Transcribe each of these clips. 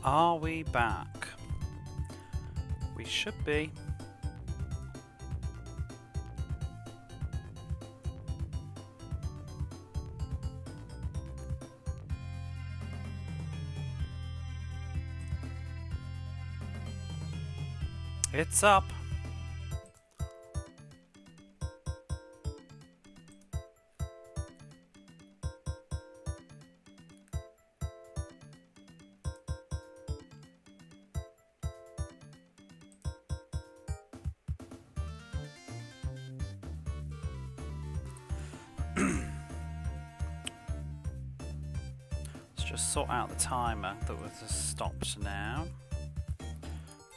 Are we back? We should be. It's up. Let's just sort out the timer that was stopped now.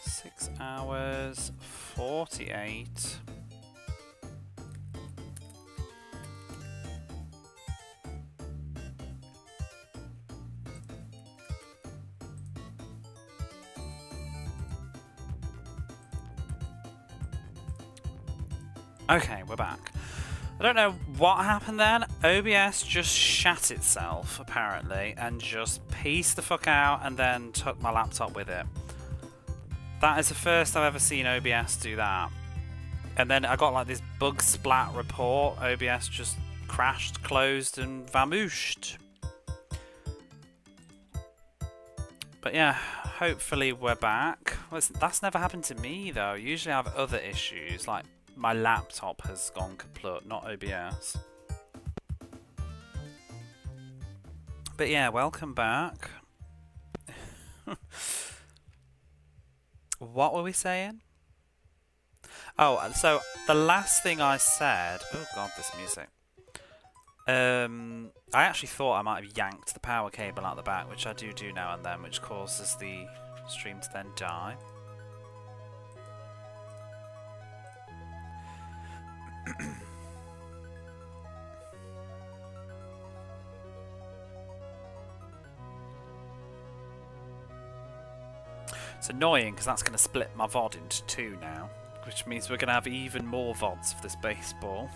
6 hours 48. Okay, we're back. I don't know what happened then. OBS just shat itself, apparently, and just pieced the fuck out and then took my laptop with it. That is the first I've ever seen OBS do that. And then I got like this bug splat report. OBS just crashed, closed, and vamooshed. But yeah, hopefully we're back. Well, that's never happened to me though. Usually I have other issues, like my laptop has gone kaput, not OBS. But yeah, welcome back. What were we saying? Oh, so the last thing I said... Oh god, this music. I actually thought I might have yanked the power cable out the back, which I do now and then, which causes the stream to then die. It's annoying because that's going to split my VOD into two now, which means we're going to have even more VODs for this baseball.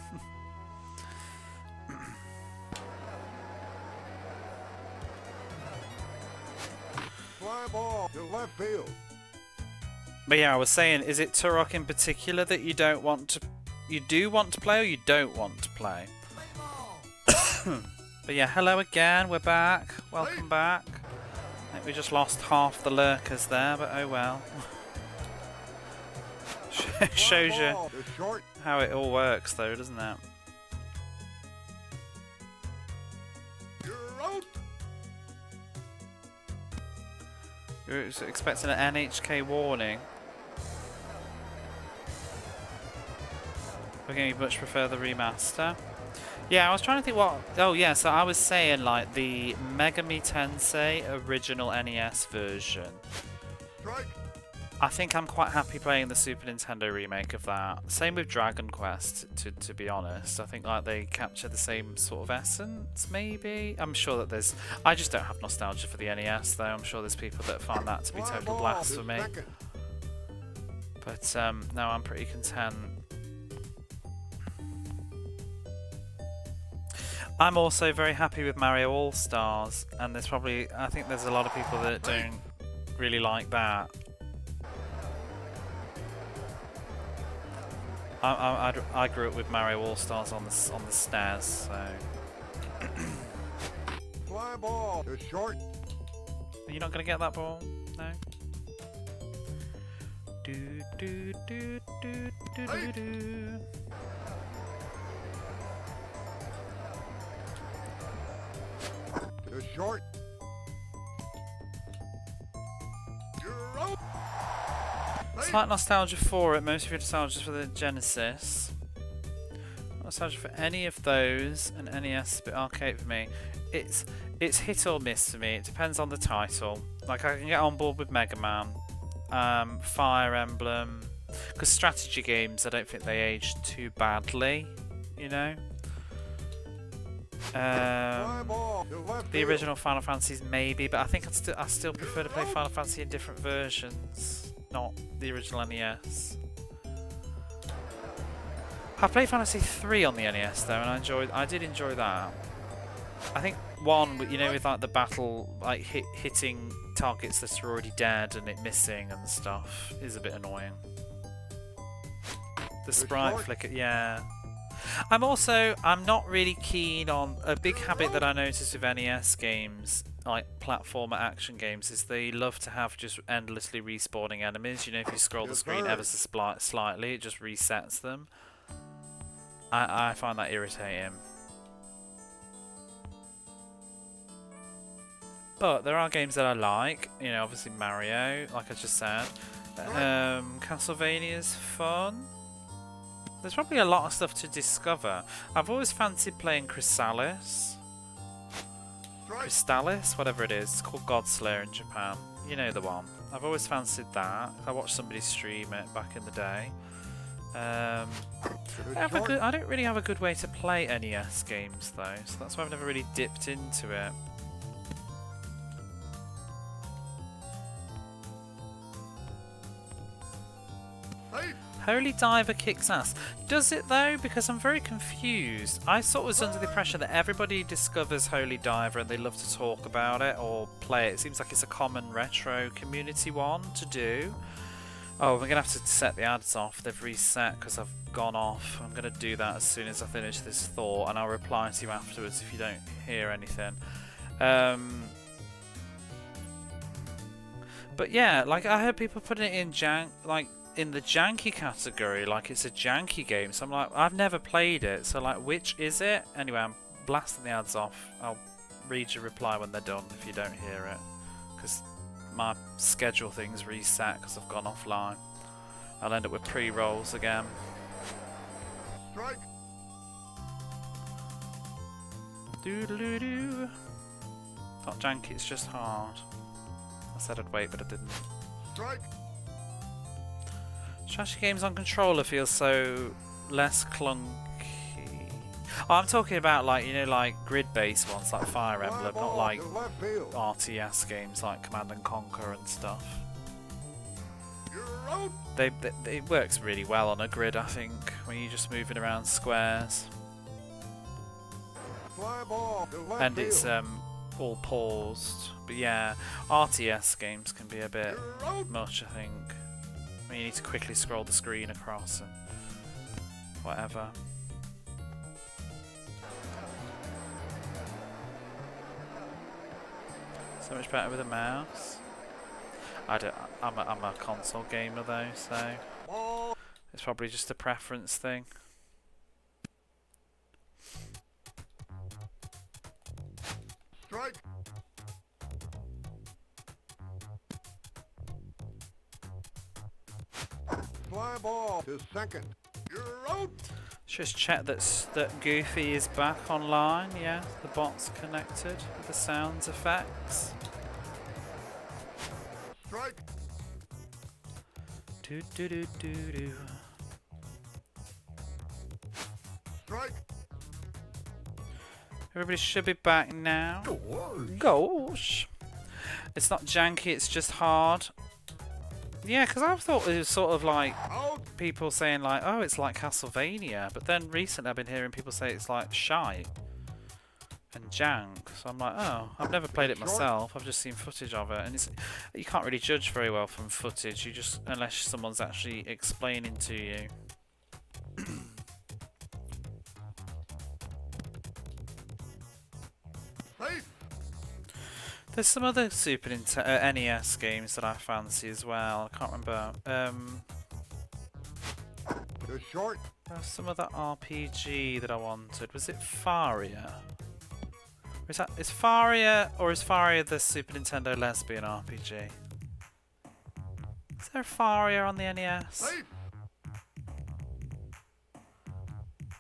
Fly ball to left field. But yeah, I was saying, is it Turok in particular that you don't want to... You do want to play or you don't want to play? But yeah, hello again, we're back. Welcome back. I think we just lost half the lurkers there, but oh well. Shows you how it all works though, doesn't it? You're expecting an NHK warning. We're going to much prefer the remaster. Yeah, I was trying to think what... Oh yeah, so I was saying like the Megami Tensei original NES version. I think I'm quite happy playing the Super Nintendo remake of that. Same with Dragon Quest, to be honest. I think like they capture the same sort of essence, maybe? I'm sure that there's... I just don't have nostalgia for the NES, though. I'm sure there's people that find that to be total blasphemy. But no, I'm pretty content. I'm also very happy with Mario All-Stars, and there's probably... I think there's a lot of people that don't really like that. I grew up with Mario All-Stars on the SNES, so... Fly ball to short. Are you not going to get that ball? No? Do do do do do do do. To short. Slight nostalgia for it, most of your nostalgia for the Genesis. Nostalgia for any of those, and NES a bit arcade for me. It's hit or miss for me, it depends on the title. Like I can get on board with Mega Man, Fire Emblem, because strategy games I don't think they age too badly, you know. The original Final Fantasies maybe, but I think I still prefer to play Final Fantasy in different versions. Not the original NES. I played Fantasy 3 on the NES though, and I did enjoy that. I think one, you know, with like the battle, like hitting targets that are already dead and it missing and stuff is a bit annoying. The sprite flicker, yeah. I'm not really keen on, a big habit that I notice with NES games, like platformer action games, is they love to have just endlessly respawning enemies. You know, if you scroll the screen ever so slightly, it just resets them. I find that irritating. But there are games that I like, you know, obviously Mario, like I just said. Castlevania's fun. There's probably a lot of stuff to discover. I've always fancied playing Chrysalis. Crystalis, whatever it is. It's called Godslayer in Japan. You know the one. I've always fancied that. I watched somebody stream it back in the day. I don't really have a good way to play NES games though, so that's why I've never really dipped into it. Holy Diver kicks ass. Does it though? Because I'm very confused. I sort of was under the impression that everybody discovers Holy Diver and they love to talk about it or play it. It seems like it's a common retro community one to do. Oh, we're going to have to set the ads off. They've reset because I've gone off. I'm going to do that as soon as I finish this thought, and I'll reply to you afterwards if you don't hear anything. But yeah, like I heard people putting it in in the janky category, like it's a janky game. So I'm like, I've never played it, so like, which is it? Anyway, I'm blasting the ads off. I'll read your reply when they're done if you don't hear it, because my schedule thing's reset because I've gone offline. I'll end up with pre-rolls again. Strike. Doodaloo-doo. Not janky, it's just hard. I said I'd wait, but I didn't. Strike. Strategy games on controller feel so less clunky. Oh, I'm talking about like, you know, like grid-based ones like Fire Emblem, not like RTS games like Command and Conquer and stuff. It works really well on a grid, I think, when you're just moving around squares. And it's all paused. But yeah, RTS games can be a bit much, I think. I mean, you need to quickly scroll the screen across and whatever. So much better with a mouse. I'm a console gamer though, so it's probably just a preference thing. Strike. Fly ball to second. You're out. Just check that Goofy is back online. Yeah, the bot's connected with the sounds effects. Strike. Do do do do do. Strike. Everybody should be back now. Gosh. It's not janky, it's just hard. Yeah, because I thought it was sort of like people saying like, oh, it's like Castlevania, but then recently I've been hearing people say it's like shite and jank. So I'm like, oh, I've never played it myself. I've just seen footage of it, and you can't really judge very well from footage. You just, unless someone's actually explaining to you. There's some other Super Nintendo NES games that I fancy as well. I can't remember. Short. There's some other RPG that I wanted. Was it Faria? Is Faria, or is Faria the Super Nintendo lesbian RPG? Is there Faria on the NES?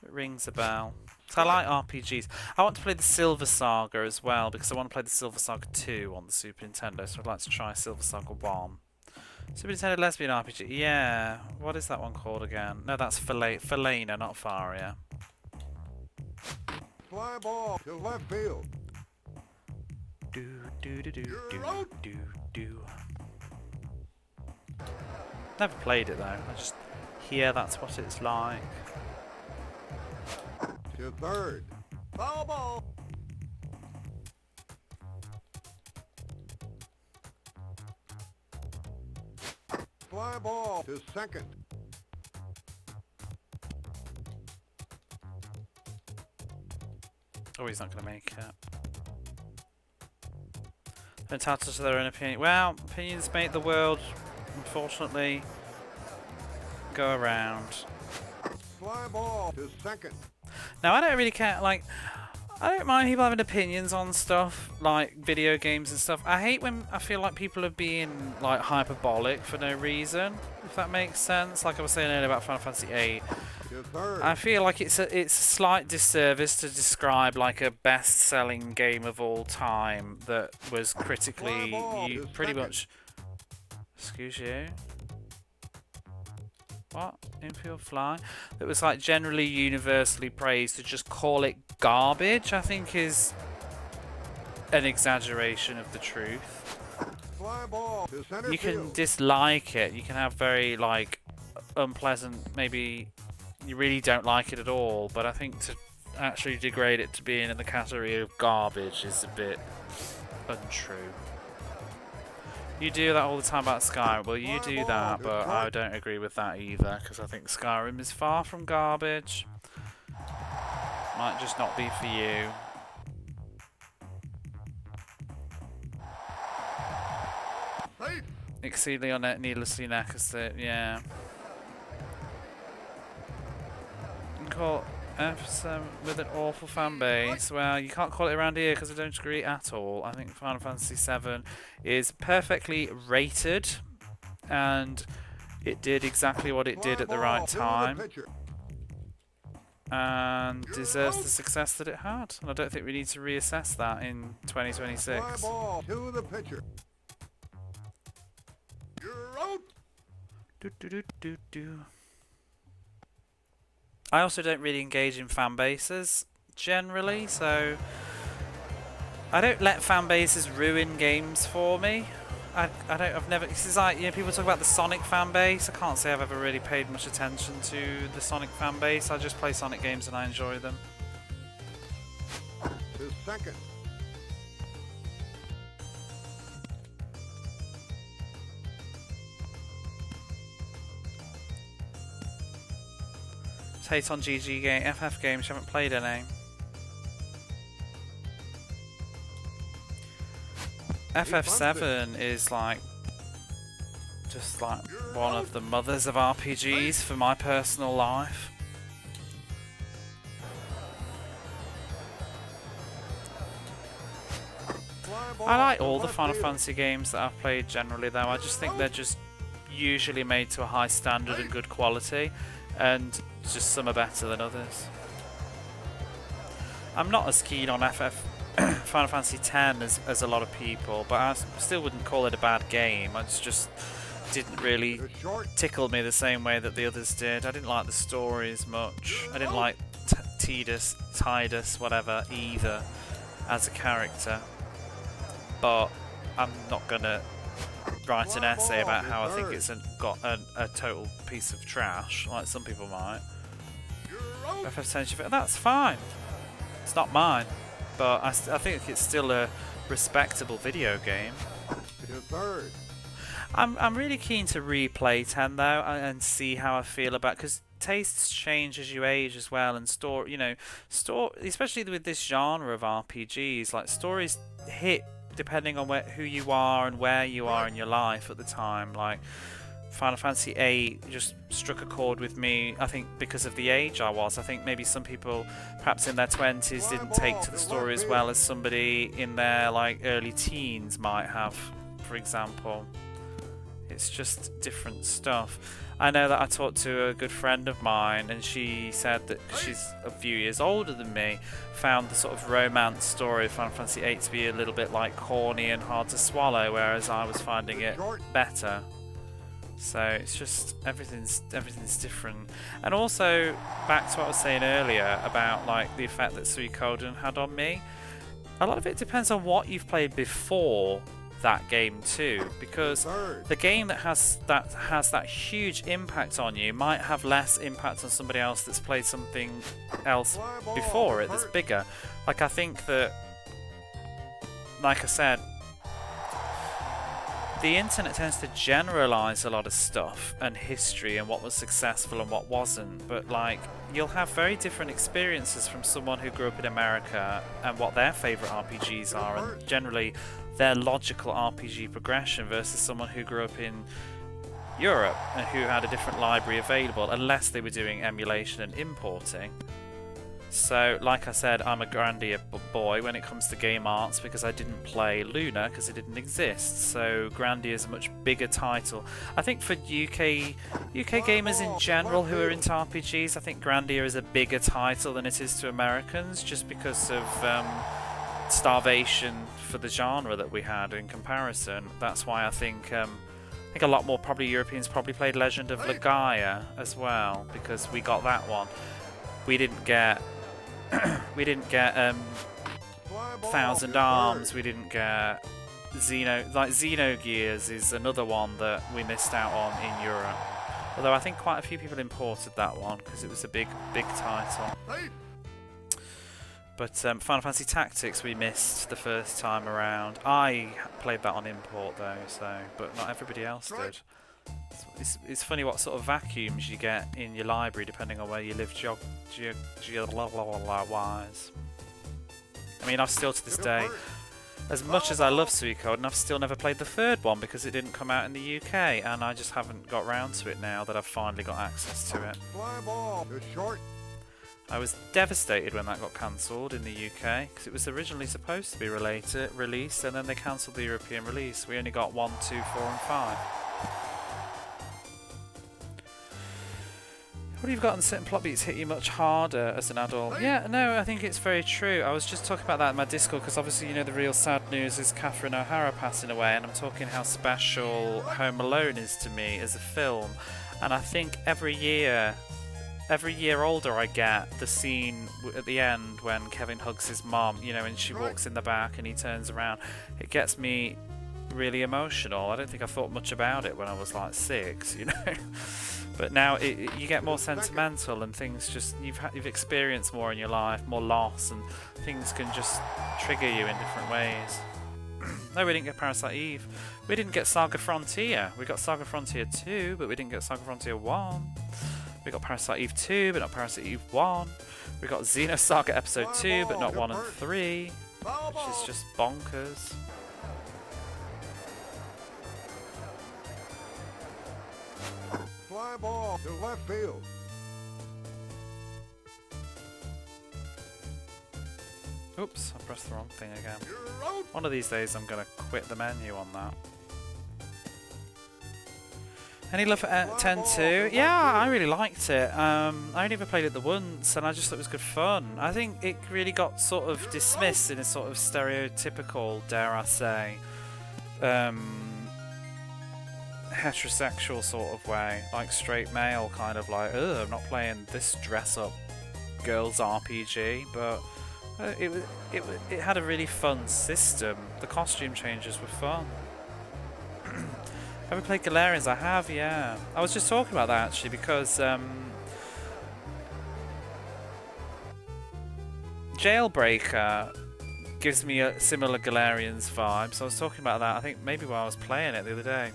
It rings a bell. So I like RPGs. I want to play the Silver Saga as well, because I want to play the Silver Saga 2 on the Super Nintendo, so I'd like to try Silver Saga 1. Super Nintendo lesbian RPG, yeah. What is that one called again? No, that's Felina, not Faria. Fly ball to left field. Do do do do do do do. Never played it though. I just hear that's what it's like. To third. Foul ball. Fly ball to second. Oh, he's not going to make it. Entitled to their own opinion. Well, opinions make the world, unfortunately, go around. Fly ball to second. Now, I don't really care, like, I don't mind people having opinions on stuff, like video games and stuff. I hate when I feel like people are being, like, hyperbolic for no reason, if that makes sense. Like I was saying earlier about Final Fantasy VIII. I feel like it's a slight disservice to describe, like, a best-selling game of all time that was critically, pretty much... Excuse you? What? Infield fly? That was like generally universally praised. To just call it garbage, I think, is an exaggeration of the truth. You can dislike it. You can have very like unpleasant, maybe you really don't like it at all. But I think to actually degrade it to being in the category of garbage is a bit untrue. You do that all the time about Skyrim. Well, you do that, but I don't agree with that either, because I think Skyrim is far from garbage. Might just not be for you. Exceedingly needlessly necessary, yeah. Call F7 with an awful fan base. Well, you can't call it around here because I don't agree at all. I think Final Fantasy VII is perfectly rated, and it did exactly what it did at the right time, and deserves the success that it had. And I don't think we need to reassess that in 2026. I also don't really engage in fan bases generally, so I don't let fan bases ruin games for me. I've never. This is like, you know, people talk about the Sonic fan base. I can't say I've ever really paid much attention to the Sonic fan base. I just play Sonic games and I enjoy them. Second. Hate on GG game, FF games. You haven't played any. FF7 is like just like one of the mothers of RPGs for my personal life. I like all the Final Fantasy games that I've played generally, though. I just think they're just usually made to a high standard and good quality, and just some are better than others. I'm not as keen on Final Fantasy X as a lot of people, but I still wouldn't call it a bad game. It just didn't really tickle me the same way that the others did. I didn't like the story as much. I didn't like Tidus, whatever, either, as a character. But I'm not gonna write an essay about how I think it's got a total piece of trash, like some people might. FF10, that's fine. It's not mine, but I think it's still a respectable video game. I'm really keen to replay 10 though, and see how I feel about, because tastes change as you age as well, and especially with this genre of RPGs, like stories hit depending on who you are and where you are in your life at the time. Like Final Fantasy VIII just struck a chord with me, I think, because of the age I was. I think maybe some people, perhaps in their 20s, didn't take to the story as well as somebody in their like early teens might have, for example. It's just different stuff. I know that I talked to a good friend of mine, and she said that, because she's a few years older than me, found the sort of romance story of Final Fantasy VIII to be a little bit like corny and hard to swallow, whereas I was finding it better. So it's just everything's different. And also back to what I was saying earlier about like the effect that Suikoden had on me. A lot of it depends on what you've played before that game too, because the game that has that huge impact on you might have less impact on somebody else that's played something else before it that's bigger. Like I think that, like I said, the internet tends to generalize a lot of stuff and history and what was successful and what wasn't, but like you'll have very different experiences from someone who grew up in America and what their favorite RPGs are, and generally their logical RPG progression versus someone who grew up in Europe and who had a different library available, unless they were doing emulation and importing. So, like I said, I'm a Grandia boy when it comes to game arts because I didn't play Luna because it didn't exist. So Grandia is a much bigger title. I think for UK gamers in general who are into RPGs, I think Grandia is a bigger title than it is to Americans, just because of starvation for the genre that we had in comparison. That's why I think a lot more Europeans probably played Legend of Legaia as well, because we got that one. We didn't get Thousand Arms, we didn't get Xenogears is another one that we missed out on in Europe. Although I think quite a few people imported that one because it was a big title. But Final Fantasy Tactics we missed the first time around. I played that on import though, but not everybody else did. It's funny what sort of vacuums you get in your library depending on where you live wise. I mean, I've still to this day, as much as I love Suikoden, I've still never played the third one because it didn't come out in the UK, and I just haven't got round to it now that I've finally got access to it. I was devastated when that got cancelled in the UK because it was originally supposed to be released, and then they cancelled the European release. We only got 1, 2, 4 and 5. What have you got on certain plot beats hit you much harder as an adult? Yeah, no, I think it's very true. I was just talking about that in my Discord because obviously, you know, the real sad news is Catherine O'Hara passing away, and I'm talking how special Home Alone is to me as a film. And I think every year older I get, the scene at the end when Kevin hugs his mom, you know, and she walks in the back and he turns around, it gets me really emotional. I don't think I thought much about it when I was like 6, you know. But now you get more sentimental, and things just you've experienced more in your life, more loss, and things can just trigger you in different ways. No, we didn't get Parasite Eve. We didn't get Saga Frontier. We got Saga Frontier 2, but we didn't get Saga Frontier 1. We got Parasite Eve 2, but not Parasite Eve 1. We got Xenosaga Episode 2, but not 1 and 3, which is just bonkers. Fly ball to left field. Oops, I pressed the wrong thing again. One of these days I'm going to quit the menu on that. Any love for 10-2? Yeah, I really liked it. I only ever played it the once, and I just thought it was good fun. I think it really got sort of dismissed in a sort of stereotypical, dare I say, heterosexual sort of way, like straight male kind of like, ugh, I'm not playing this dress-up girls RPG, but it had a really fun system. The costume changes were fun. Have you played Galarians? I have, yeah. I was just talking about that actually because Jailbreaker gives me a similar Galarians vibe, so I was talking about that, I think maybe while I was playing it the other day.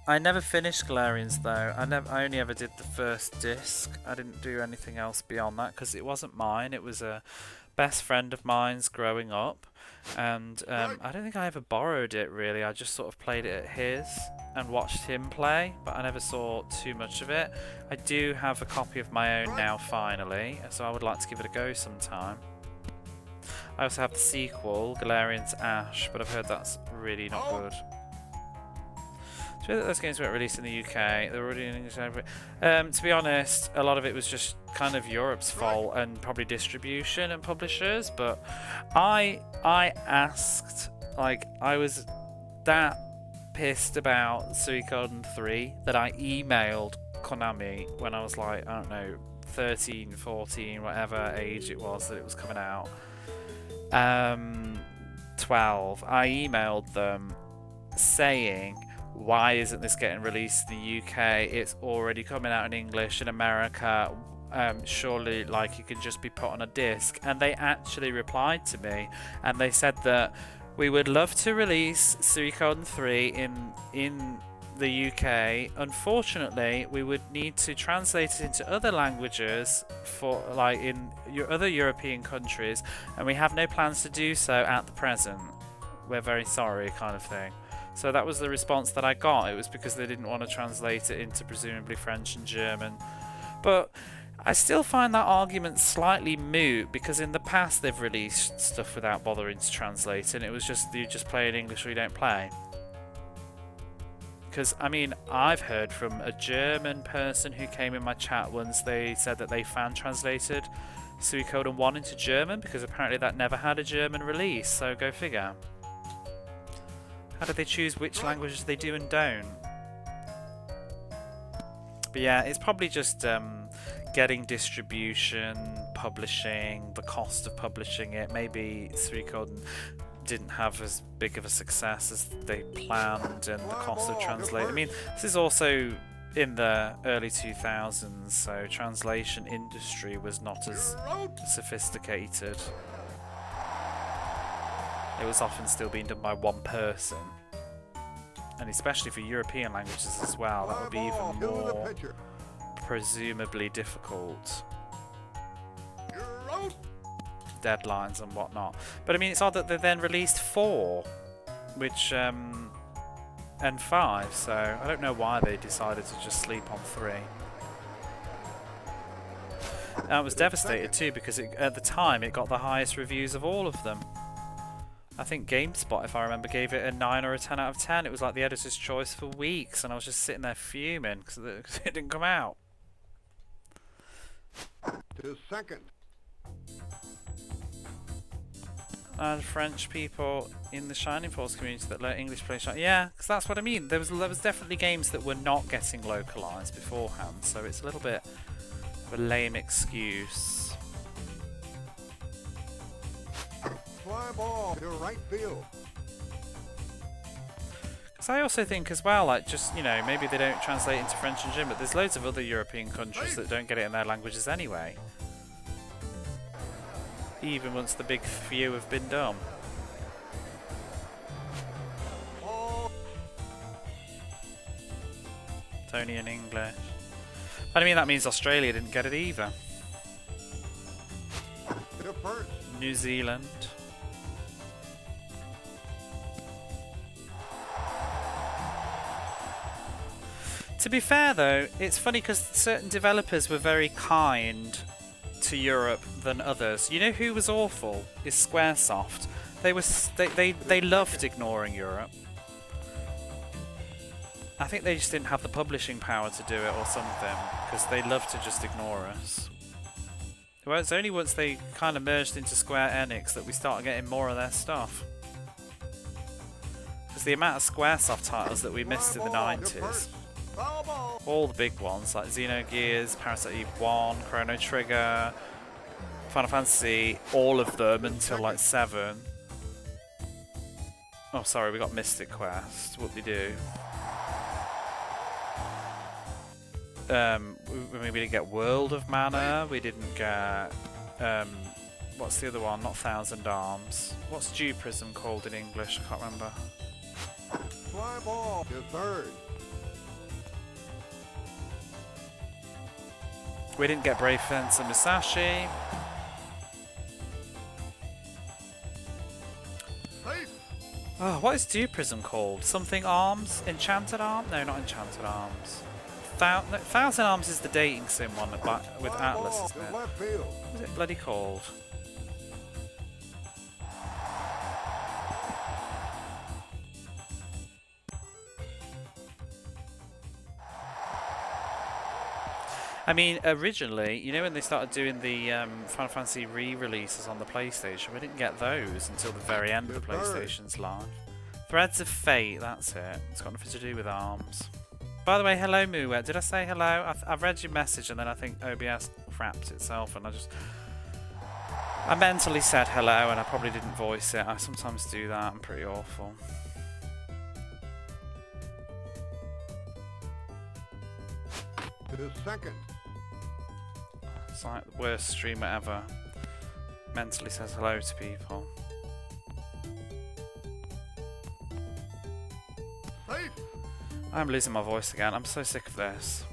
I never finished Galarians though. I only ever did the first disc. I didn't do anything else beyond that because it wasn't mine. It was a best friend of mine's growing up, and I don't think I ever borrowed it really. I just sort of played it at his and watched him play, but I never saw too much of it. I do have a copy of my own now finally, so I would like to give it a go sometime. I also have the sequel, Galarians Ash, but I've heard that's really not good. That those games weren't released in the UK. They were already in English. To be honest, a lot of it was just kind of Europe's fault and probably distribution and publishers. But I asked, like, I was that pissed about Suikoden 3 that I emailed Konami when I was like, I don't know, 13, 14, whatever age it was that it was coming out. 12. I emailed them saying, why isn't this getting released in the UK? It's already coming out in English in America. Surely, like, it can just be put on a disc. And they actually replied to me, and they said that We would love to release Suikoden 3 in the UK. Unfortunately, we would need to translate it into other languages for like in your other European countries, and we have no plans to do so at the present. We're very sorry, kind of thing. So that was the response that I got. It was because they didn't want to translate it into presumably French and German. But I still find that argument slightly moot, because in the past they've released stuff without bothering to translate, and it was just you just play in English or you don't play. Because, I mean, I've heard from a German person who came in my chat once. They said that they fan translated Suikoden 1 into German, because apparently that never had a German release, so go figure. How do they choose which languages they do and don't? But yeah, it's probably just getting distribution, publishing, the cost of publishing it. Maybe Suikoden didn't have as big of a success as they planned, and the cost of translating. I mean, this is also in the early 2000s, so translation industry was not as sophisticated. It was often still being done by one person, and especially for European languages as well, that would be even more presumably difficult. Deadlines and whatnot. But I mean, it's odd that they then released 4, which and 5, so I don't know why they decided to just sleep on 3. I was devastated too, because at the time it got the highest reviews of all of them. I think GameSpot, if I remember, gave it a 9 or a 10 out of 10. It was like the editor's choice for weeks, and I was just sitting there fuming because it didn't come out. To second. And French people in the Shining Force community that learn English play Shining. Yeah, because that's what I mean. There was definitely games that were not getting localized beforehand, so it's a little bit of a lame excuse. Fly ball to right field. Because I also think as well, like, just, you know, maybe they don't translate into French and German, but there's loads of other European countries that don't get it in their languages anyway. Even once the big few have been done. It's only in English. But I mean, that means Australia didn't get it either. New Zealand. To be fair though, it's funny because certain developers were very kind to Europe than others. You know who was awful? Is Squaresoft. They loved ignoring Europe. I think they just didn't have the publishing power to do it or something, because they loved to just ignore us. Well, it's only once they kind of merged into Square Enix that we started getting more of their stuff. Because the amount of Squaresoft titles that we missed in the 90s. All the big ones like Xenogears, Parasite Eve 1, Chrono Trigger, Final Fantasy, all of them until like 7. Oh, sorry, we got Mystic Quest. What did we do? We didn't get World of Mana. We didn't get what's the other one? Not Thousand Arms. What's Dew Prism called in English? I can't remember. Fly ball to third. We didn't get Brave Fencer Musashi. Oh, what is Dew Prism called? Something Arms? Enchanted Arms? No, not Enchanted Arms. Thousand Arms is the dating sim one with Atlas, isn't it? What is it bloody called? I mean, originally, you know when they started doing the Final Fantasy re-releases on the PlayStation, we didn't get those until the very end of the PlayStation's life. Threads of Fate, that's it. It's got nothing to do with ARMS. By the way, hello Muet. Did I say hello? I've read your message and then I think OBS crapped itself and I mentally said hello and I probably didn't voice it. I sometimes do that. I'm pretty awful. To second. It's like the worst streamer ever. Mentally says hello to people. I'm losing my voice again. I'm so sick of this.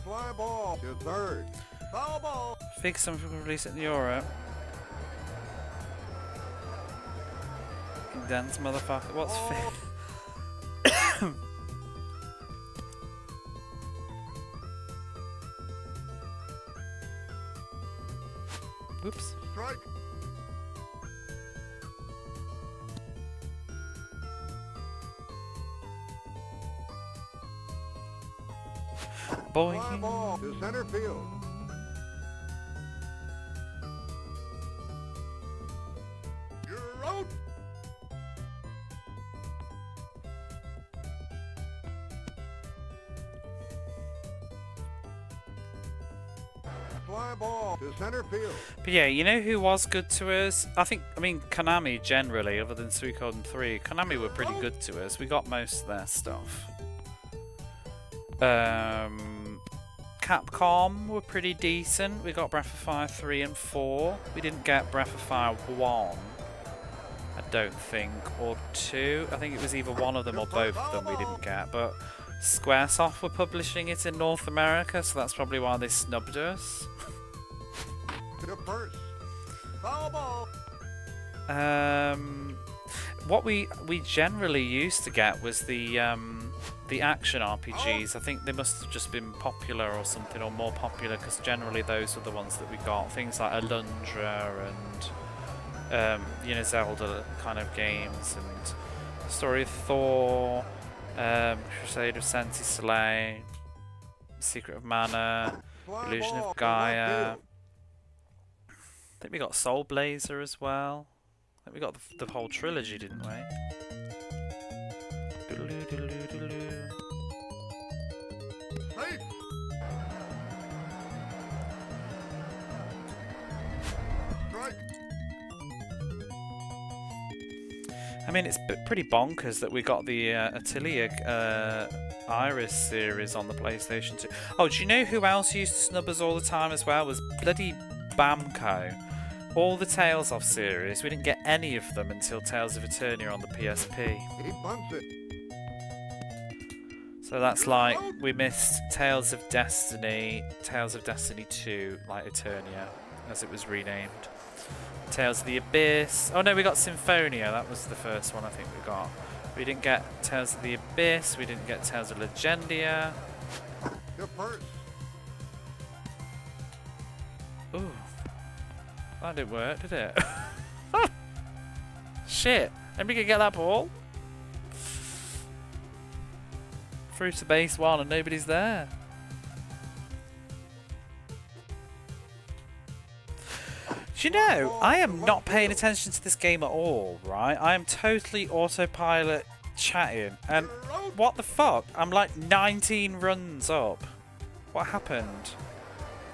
Fly ball to third. Foul ball. Think something will release it in Europe. Dance motherfucker. What's Oops. Strike. Boy. Fly ball to center field. You're out. Fly ball to center field. But yeah, you know who was good to us? I mean, Konami generally, other than Suikoden 3, Konami were pretty good to us. We got most of their stuff. Capcom were pretty decent. We got Breath of Fire 3 and 4. We didn't get Breath of Fire 1, I don't think, or 2. I think it was either one of them or both of them we didn't get. But Squaresoft were publishing it in North America, so that's probably why they snubbed us. To first. Foul ball. What we generally used to get was the action RPGs. I think they must have just been popular or something, or more popular, because generally those were the ones that we got. Things like Alundra and you know, Zelda kind of games, and Story of Thor, Crusade of Sensi Soleil, Secret of Mana, Illusion of Gaia. I think we got Soul Blazer as well. I think we got the whole trilogy, didn't we? Safe. Strike. I mean, it's pretty bonkers that we got the Atelier Iris series on the PlayStation 2. Oh, do you know who else used to snub us all the time as well? Was bloody Bamco. All the Tales of series, we didn't get any of them until Tales of Eternia on the PSP. He bunts it. So that's like, we missed Tales of Destiny 2, like Eternia, as it was renamed. Tales of the Abyss. Oh no, we got Symphonia, that was the first one I think we got. We didn't get Tales of the Abyss, we didn't get Tales of Legendia. To first. Ooh. That didn't work, did it? Shit. Anybody can get that ball? Through to base 1 and nobody's there. Do you know, I am not paying attention to this game at all, right? I am totally autopilot chatting, and what the fuck? I'm like 19 runs up. What happened?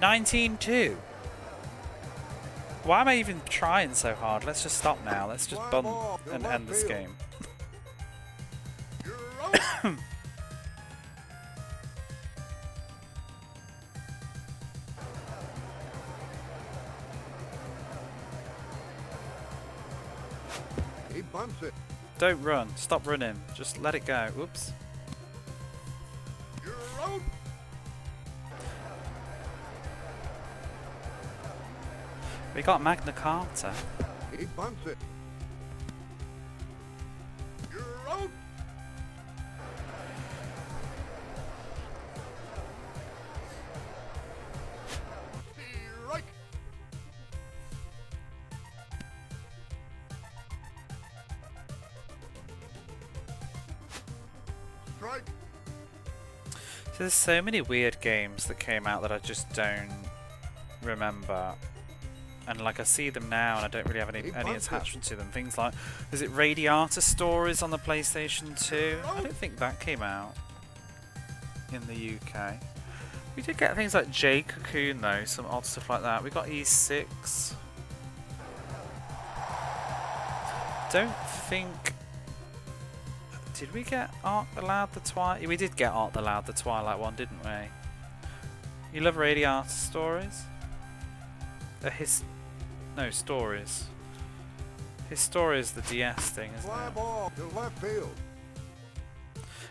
19-2. Why am I even trying so hard? Let's just stop now. Let's just bunt and end this game. He bunts it. Don't run. Stop running. Just let it go. Oops. You're out. We got Magna Carta. He bunts it. You're out. Strike. Strike. So there's so many weird games that came out that I just don't remember. And like, I see them now and I don't really have any attachment to them. Things like, is it Radiata Stories on the PlayStation 2? I don't think that came out in the UK. We did get things like J Cocoon though, some odd stuff like that. We got E6. Don't think... Did we get Ark the Loud the Twilight? We did get Ark the Loud the Twilight one, didn't we? You love Radiata Stories? No, Stories. Historia is the DS thing, isn't Fly it? ball to left field.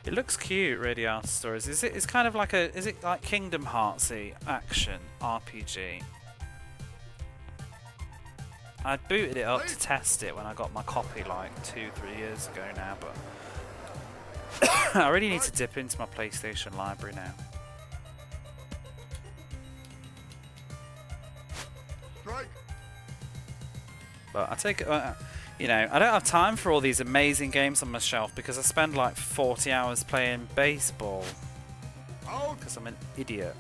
It looks cute, Radiata Stories. Is it? It's kind of like a. Is it like Kingdom Heartsy action RPG? I booted it up to test it when I got my copy like 2-3 years ago now, but I really need to dip into my PlayStation library now. But I take it, you know, I don't have time for all these amazing games on my shelf because I spend like 40 hours playing baseball. Because I'm an idiot.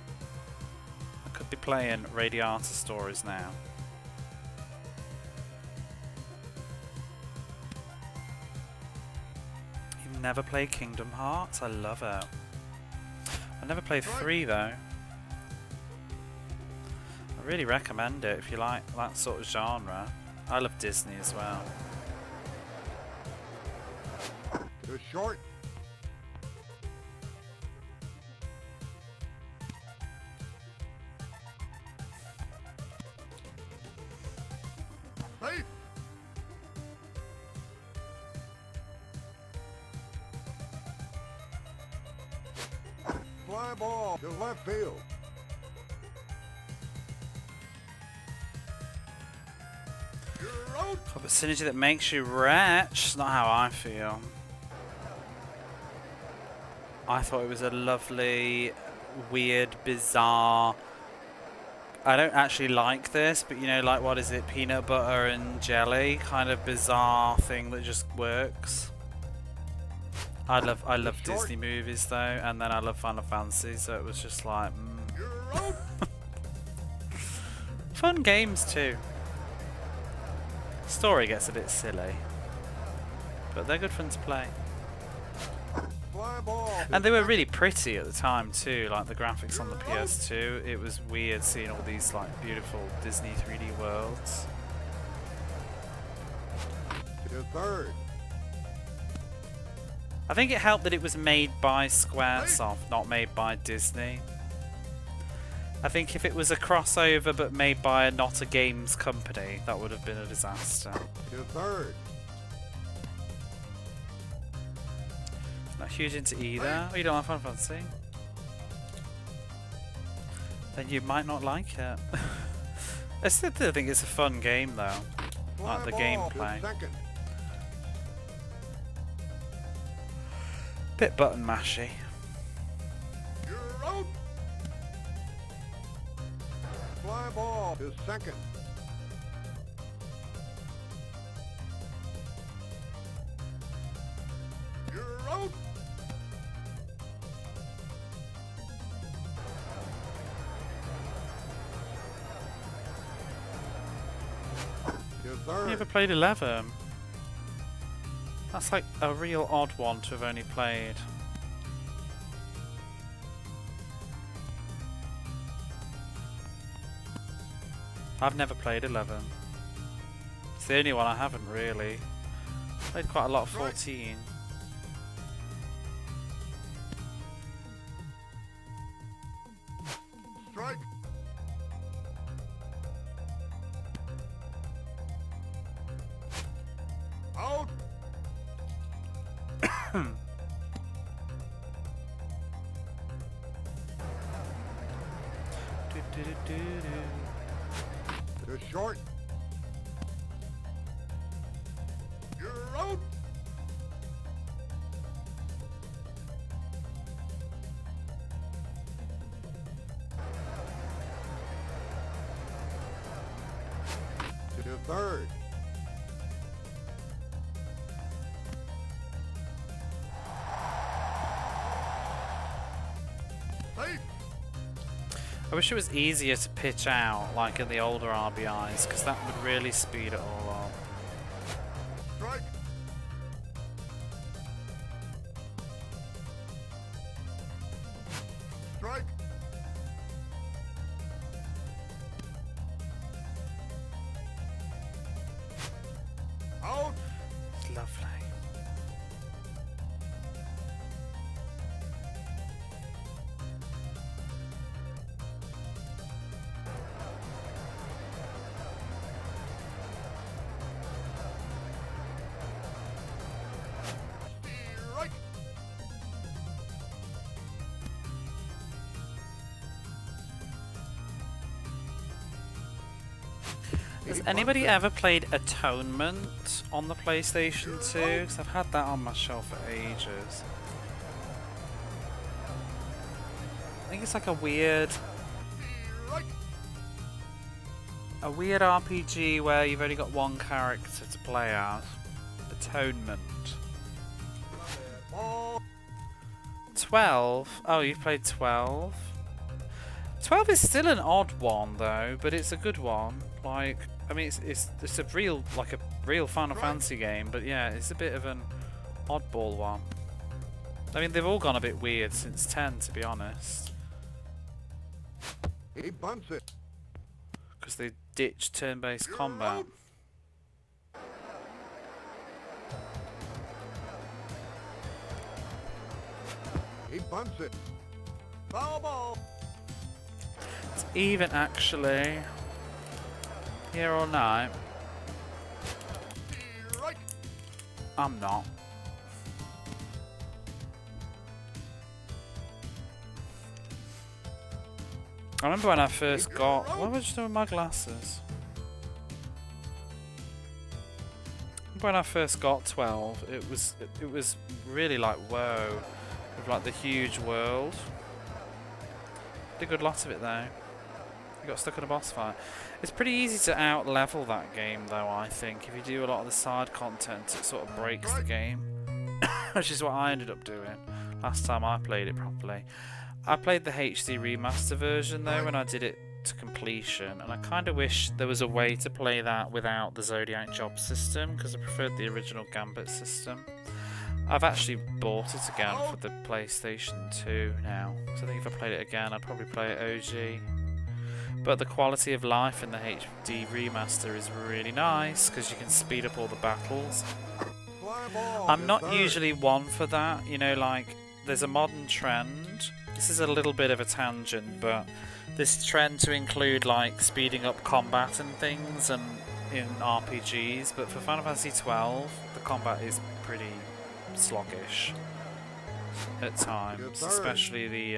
I could be playing Radiata Stories now. You've never played Kingdom Hearts? I love it. I never played 3 though. I really recommend it if you like that sort of genre. I love Disney as well. Too short. Safe. Fly ball to left field. But synergy that makes you rich. It's not how I feel. I thought it was a lovely, weird, bizarre. I don't actually like this, but you know, like what is it? Peanut butter and jelly kind of bizarre thing that just works. I love Disney movies though, and then I love Final Fantasy, so it was just like fun games too. Story gets a bit silly, but they're good fun to play. And they were really pretty at the time too, like the graphics on the PS2. It was weird seeing all these like beautiful Disney 3D worlds. I think it helped that it was made by Squaresoft, not made by Disney. I think if it was a crossover but made by not a games company, that would have been a disaster. Not huge into either. Oh, you don't like Final Fantasy? Then you might not like it. I still think it's a fun game though. Like the gameplay. Bit button mashy. Fly ball to second. You're out. You never played 11. That's like a real odd one to have only played. I've never played 11. It's the only one I haven't really. Played quite a lot of 14. Strike. Out. To short. You're out. To third. Safe. I wish it was easier to pitch out, like in the older R.B.Is, because that would really speed it all up. Strike. Strike. Out. It's lovely. Has anybody ever played Atonement on the PlayStation 2? Because I've had that on my shelf for ages. I think it's like a weird RPG where you've only got one character to play as. Atonement. 12? Oh, you've played 12? 12 is still an odd one though, but it's a good one. Like, I mean, it's a real Final Fantasy game, but yeah, it's a bit of an oddball one. I mean, they've all gone a bit weird since 10, to be honest. He bunts it. Because they ditched turn-based combat. He bunts it. Foul ball. It's even actually. Here or night. I'm not. I remember when I first got. What was I doing with my glasses? When I first got 12, it was really like whoa, with like the huge world. Did a good lot of it though. You got stuck in a boss fight. It's pretty easy to out level that game though, I think. If you do a lot of the side content, it sort of breaks the game. Which is what I ended up doing last time I played it properly. I played the HD remaster version though when I did it to completion, and I kind of wish there was a way to play that without the Zodiac job system, because I preferred the original Gambit system. I've actually bought it again for the PlayStation 2 now, so I think if I played it again I'd probably play it OG. But the quality of life in the HD remaster is really nice, because you can speed up all the battles. I'm not usually one for that, you know, like there's a modern trend. This is a little bit of a tangent, but this trend to include like speeding up combat and things and in RPGs, but for Final Fantasy 12 the combat is pretty sluggish at times, especially the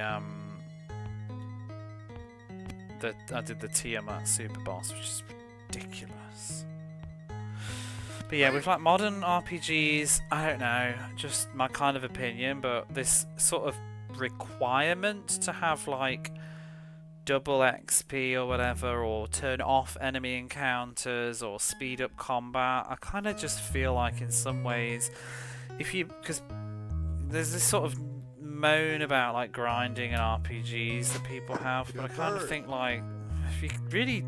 I did the Tiamat super boss, which is ridiculous. But yeah, with like modern RPGs, I don't know, just my kind of opinion, but this sort of requirement to have like double XP or whatever, or turn off enemy encounters or speed up combat, I kind of just feel like in some ways, because there's this sort of moan about like grinding in RPGs that people have, but I kind of think like if you're really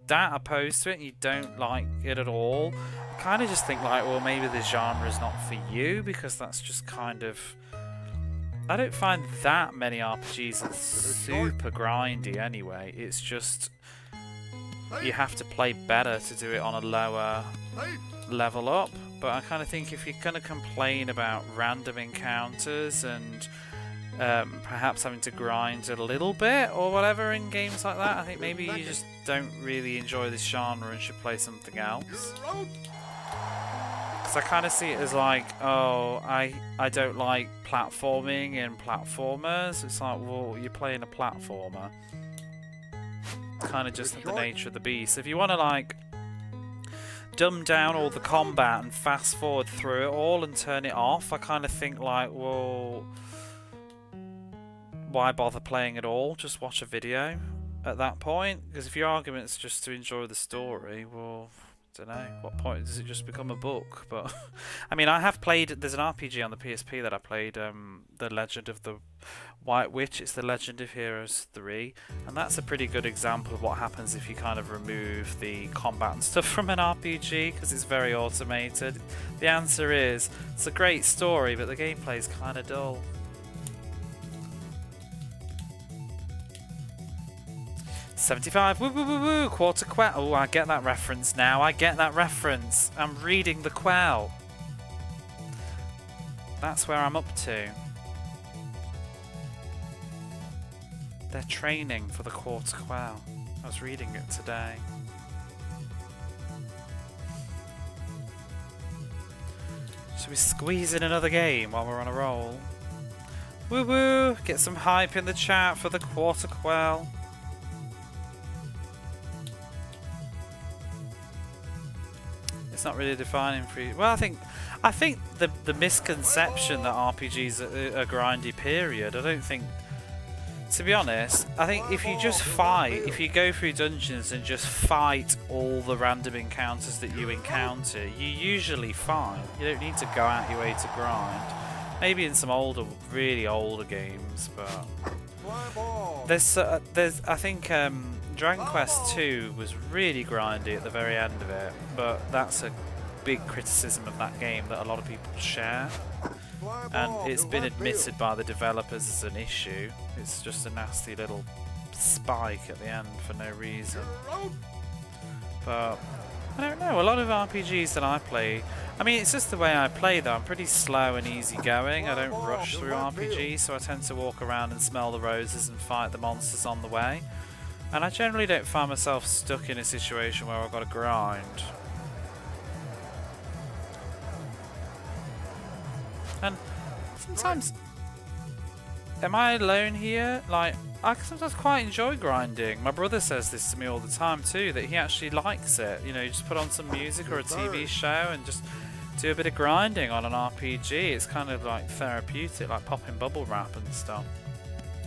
that opposed to it and you don't like it at all, I kind of just think like, well, maybe the genre is not for you, because that's just kind of, I don't find that many RPGs are super grindy anyway. It's just you have to play better to do it on a lower level up. But I kind of think if you're going to complain about random encounters and perhaps having to grind a little bit or whatever in games like that, I think maybe you just don't really enjoy this genre and should play something else. Because I kind of see it as like, oh, I don't like platforming and platformers. It's like, well, you're playing a platformer. Kind of just the nature of the beast. If you want to like dumb down all the combat and fast forward through it all and turn it off, I kind of think like, well, why bother playing at all? Just watch a video at that point. Because if your argument's just to enjoy the story, well, I don't know, what point does it just become a book? But I mean, I have played, there's an RPG on the PSP that I played, The Legend of the White Witch. It's The Legend of Heroes 3, and that's a pretty good example of what happens if you kind of remove the combat and stuff from an RPG, because it's very automated. The answer is, it's a great story, but the gameplay is kind of dull. $75, woo woo woo woo, quarter quell. Oh, I get that reference now. I get that reference. I'm reading the quell. That's where I'm up to. They're training for the quarter quell. I was reading it today. Should we squeeze in another game while we're on a roll? Woo woo! Get some hype in the chat for the quarter quell. It's not really defining for you. Well, I think the misconception that RPGs are a grindy period. I don't think. To be honest, I think if you just fight, if you go through dungeons and just fight all the random encounters that you encounter, you usually fine. You don't need to go out your way to grind. Maybe in some older, really older games, but there's I think Dragon Quest 2 was really grindy at the very end of it, but that's a big criticism of that game that a lot of people share. And it's been admitted by the developers as an issue. It's just a nasty little spike at the end for no reason. But I don't know, a lot of RPGs that I play, I mean, it's just the way I play though. I'm pretty slow and easygoing. I don't rush through RPGs, so I tend to walk around and smell the roses and fight the monsters on the way. And I generally don't find myself stuck in a situation where I've got to grind. And sometimes, am I alone here? Like, I sometimes quite enjoy grinding. My brother says this to me all the time too, that he actually likes it. You know, you just put on some music or a TV show and just do a bit of grinding on an RPG. It's kind of like therapeutic, like popping bubble wrap and stuff.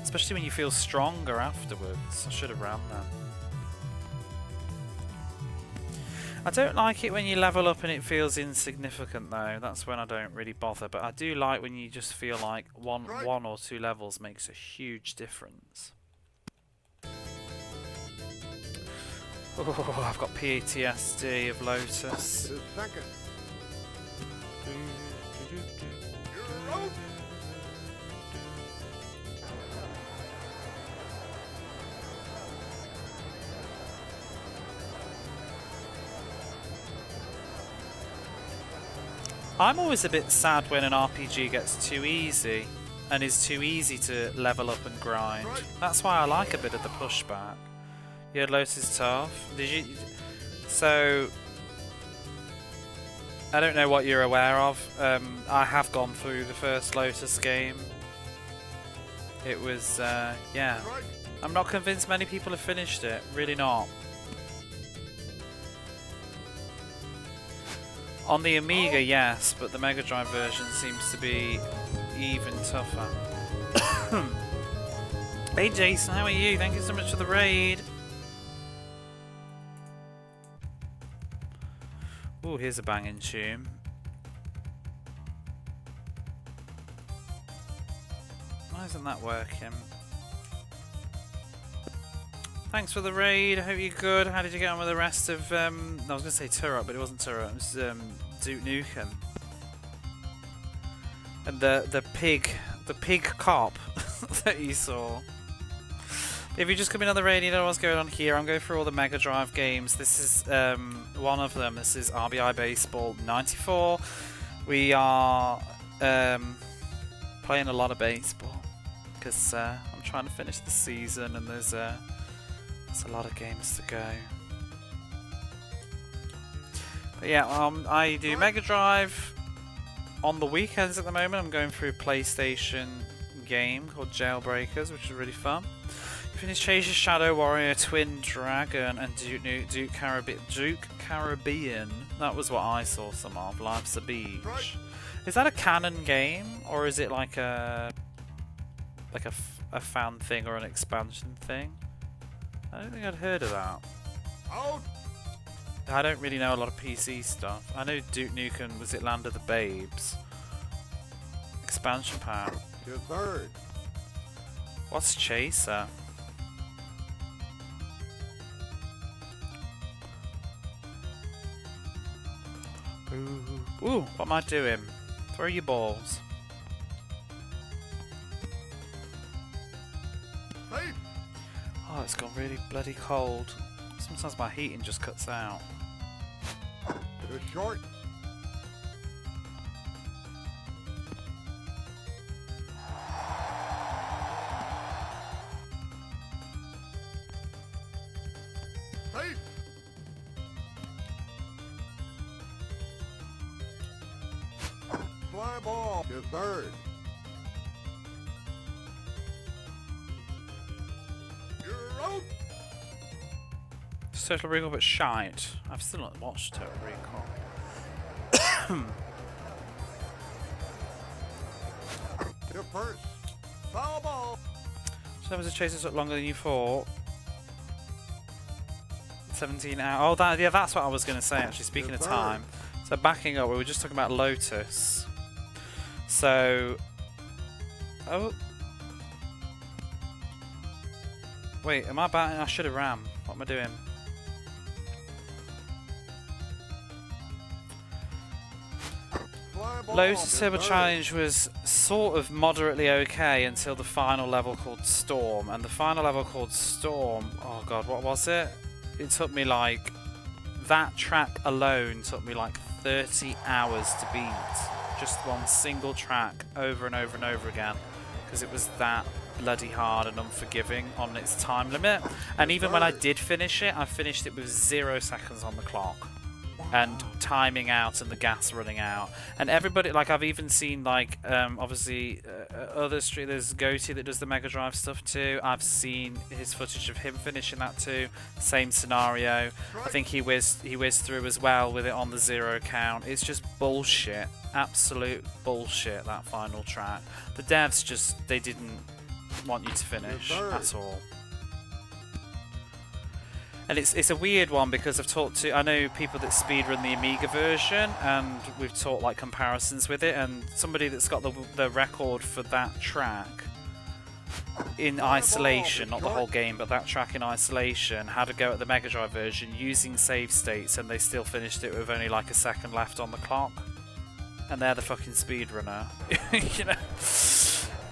Especially when you feel stronger afterwards. I should have ran that. I don't like it when you level up and it feels insignificant though. That's when I don't really bother. But I do like when you just feel like one or two levels makes a huge difference. Oh, I've got PTSD of Lotus. I'm always a bit sad when an RPG gets too easy and is too easy to level up and grind. That's why I like a bit of the pushback. Yeah, Lotus is tough. Did you? So I don't know what you're aware of. I have gone through the first Lotus game. It was yeah. I'm not convinced many people have finished it. Really not. On the Amiga, yes, but the Mega Drive version seems to be even tougher. Hey Jason, how are you? Thank you so much for the raid. Oh, here's a banging tune. Why isn't that working? Thanks for the raid, I hope you're good. How did you get on with the rest of, I was going to say Turret, but it wasn't Turret, it was Duke Nukem. And the pig cop that you saw. If you just come in on the raid, you know what's going on here. I'm going through all the Mega Drive games. This is one of them. This is R.B.I. Baseball 94. We are playing a lot of baseball because I'm trying to finish the season and there's a lot of games to go. But yeah, I do Mega Drive on the weekends at the moment. I'm going through a PlayStation game called Jailbreakers, which is really fun. Finished Chase Shadow Warrior, Twin Dragon, and Duke Caribbean. That was what I saw some of. Life's a Beach. Is that a canon game, or is it like a fan thing or an expansion thing? I don't think I'd heard of that. I don't really know a lot of PC stuff. I know Duke Nukem, was it Land of the Babes? Expansion pack. Good bird. What's Chaser? Ooh, what am I doing? Throw your balls. Oh, it's gone really bloody cold. Sometimes my heating just cuts out. Too short. Safe. Fly ball. Good bird. Total Recall, but shite. I've still not watched Total Recall. You're first. Foul ball. So was a chase that took longer than you thought. 17 hours. Oh, yeah, that's what I was going to say, actually, speaking of time. So backing up, we were just talking about Lotus. So... Oh. Wait, am I batting? I should have ran. What am I doing? Lotus Turbo Challenge was sort of moderately okay until the final level called Storm. And the final level called Storm, oh god, what was it? It took me like, that track alone took me like 30 hours to beat. Just one single track over and over and over again. Because it was that bloody hard and unforgiving on its time limit. And even when I did finish it, I finished it with 0 seconds on the clock. And timing out and the gas running out. And everybody, like I've even seen like, obviously other there's Goatee that does the Mega Drive stuff too. I've seen his footage of him finishing that too. Same scenario. I think he whizzed through as well with it on the 0 count. It's just bullshit. Absolute bullshit, that final track. The devs just, they didn't want you to finish at all. And it's a weird one because I know people that speedrun the Amiga version, and we've taught like comparisons with it, and somebody that's got the record for that track in isolation, not the whole game, but that track in isolation, had to go at the Mega Drive version using save states, and they still finished it with only like a second left on the clock. And they're the fucking speedrunner. You know?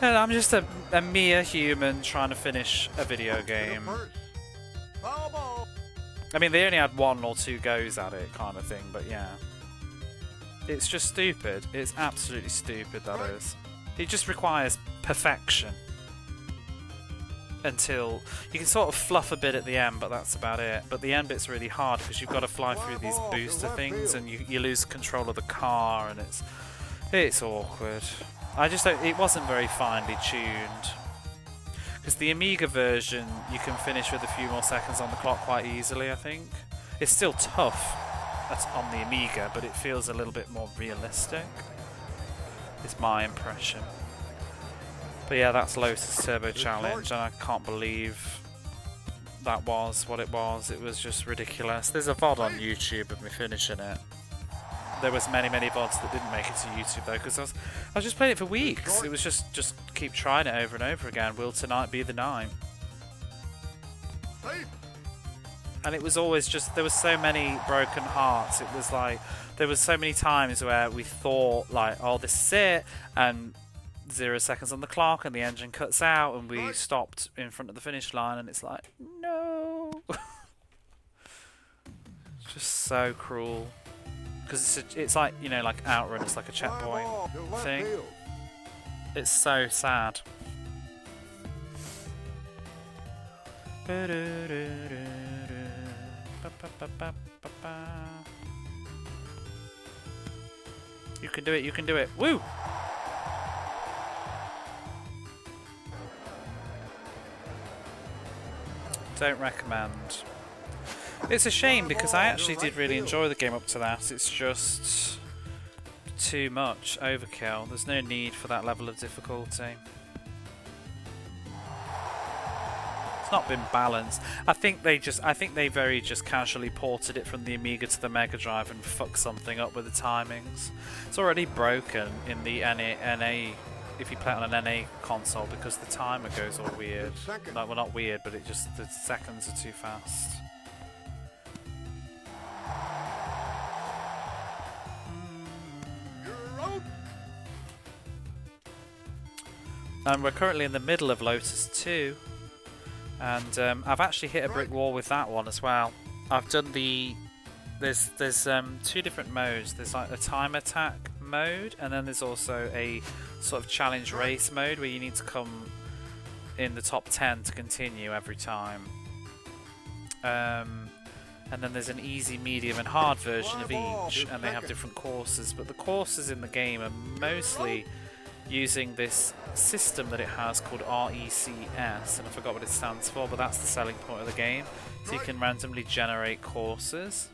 And I'm just a mere human trying to finish a video game. I mean, they only had 1 or 2 goes at it, kind of thing, but yeah. It's just stupid. It's absolutely stupid, that is. It just requires perfection. Until... You can sort of fluff a bit at the end, but that's about it. But the end bit's really hard, because you've got to fly through these booster things, and you lose control of the car, and it's awkward. I just don't... It wasn't very finely tuned. Because the Amiga version, you can finish with a few more seconds on the clock quite easily, I think. It's still tough on the Amiga, but it feels a little bit more realistic. It's my impression. But yeah, that's Lotus Turbo Challenge, and I can't believe that was what it was. It was just ridiculous. There's a VOD on YouTube of me finishing it. There was many VODs that didn't make it to YouTube though, because I was just playing it for weeks. It was just keep trying it over and over again. Will tonight be the night? And it was always just, there was so many broken hearts. It was like, there was so many times where we thought like, oh, this is it, and 0 seconds on the clock, and the engine cuts out, and we stopped in front of the finish line, and it's like, no. It's just so cruel. Because it's like, you know, like Outrun, it's like a checkpoint thing. It's so sad. You can do it, you can do it. Woo! Don't recommend. It's a shame because I actually did really enjoy the game up to that. It's just too much overkill. There's no need for that level of difficulty. It's not been balanced. I think they very just casually ported it from the Amiga to the Mega Drive and fucked something up with the timings. It's already broken in the NA if you play it on an NA console because the timer goes all weird. No, well, not weird, but the seconds are too fast. And we're currently in the middle of Lotus 2, and I've actually hit a brick wall with that one as well. I've done there's 2 different modes. There's like a time attack mode, and then there's also a sort of challenge race mode where you need to come in the top 10 to continue every time. And then there's an easy, medium and hard version of each, and they have different courses, but the courses in the game are mostly using this system that it has called RECS, and I forgot what it stands for, but that's the selling point of the game. So you can randomly generate courses,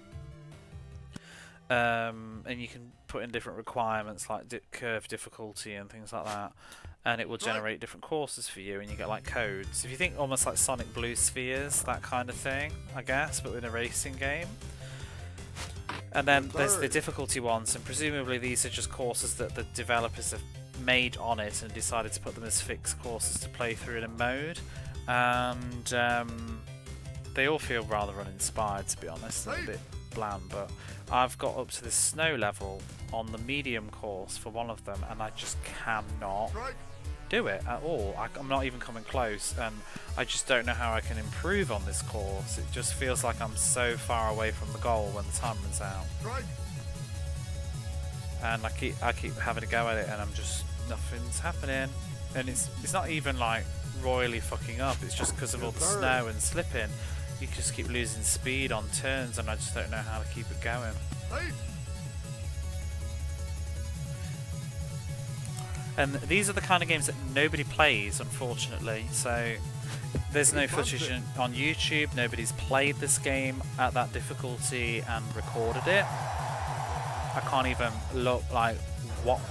and you can put in different requirements like curve difficulty and things like that, and it will generate different courses for you, and you get like codes. If you think almost like Sonic Blue Spheres, that kind of thing, I guess, but in a racing game. And then there's the difficulty ones, and presumably these are just courses that the developers have made on it and decided to put them as fixed courses to play through in a mode. And they all feel rather uninspired, to be honest, and a bit bland, but I've got up to this snow level on the medium course for one of them, and I just cannot do it at all. I'm not even coming close, and I just don't know how I can improve on this course. It just feels like I'm so far away from the goal when the time runs out. And I keep having a go at it, and I'm just, nothing's happening. And it's not even like royally fucking up, it's just because of all the snow and slipping. You just keep losing speed on turns, and I just don't know how to keep it going. And these are the kind of games that nobody plays, unfortunately. So there's no footage on YouTube. Nobody's played this game at that difficulty and recorded it. I can't even look like, what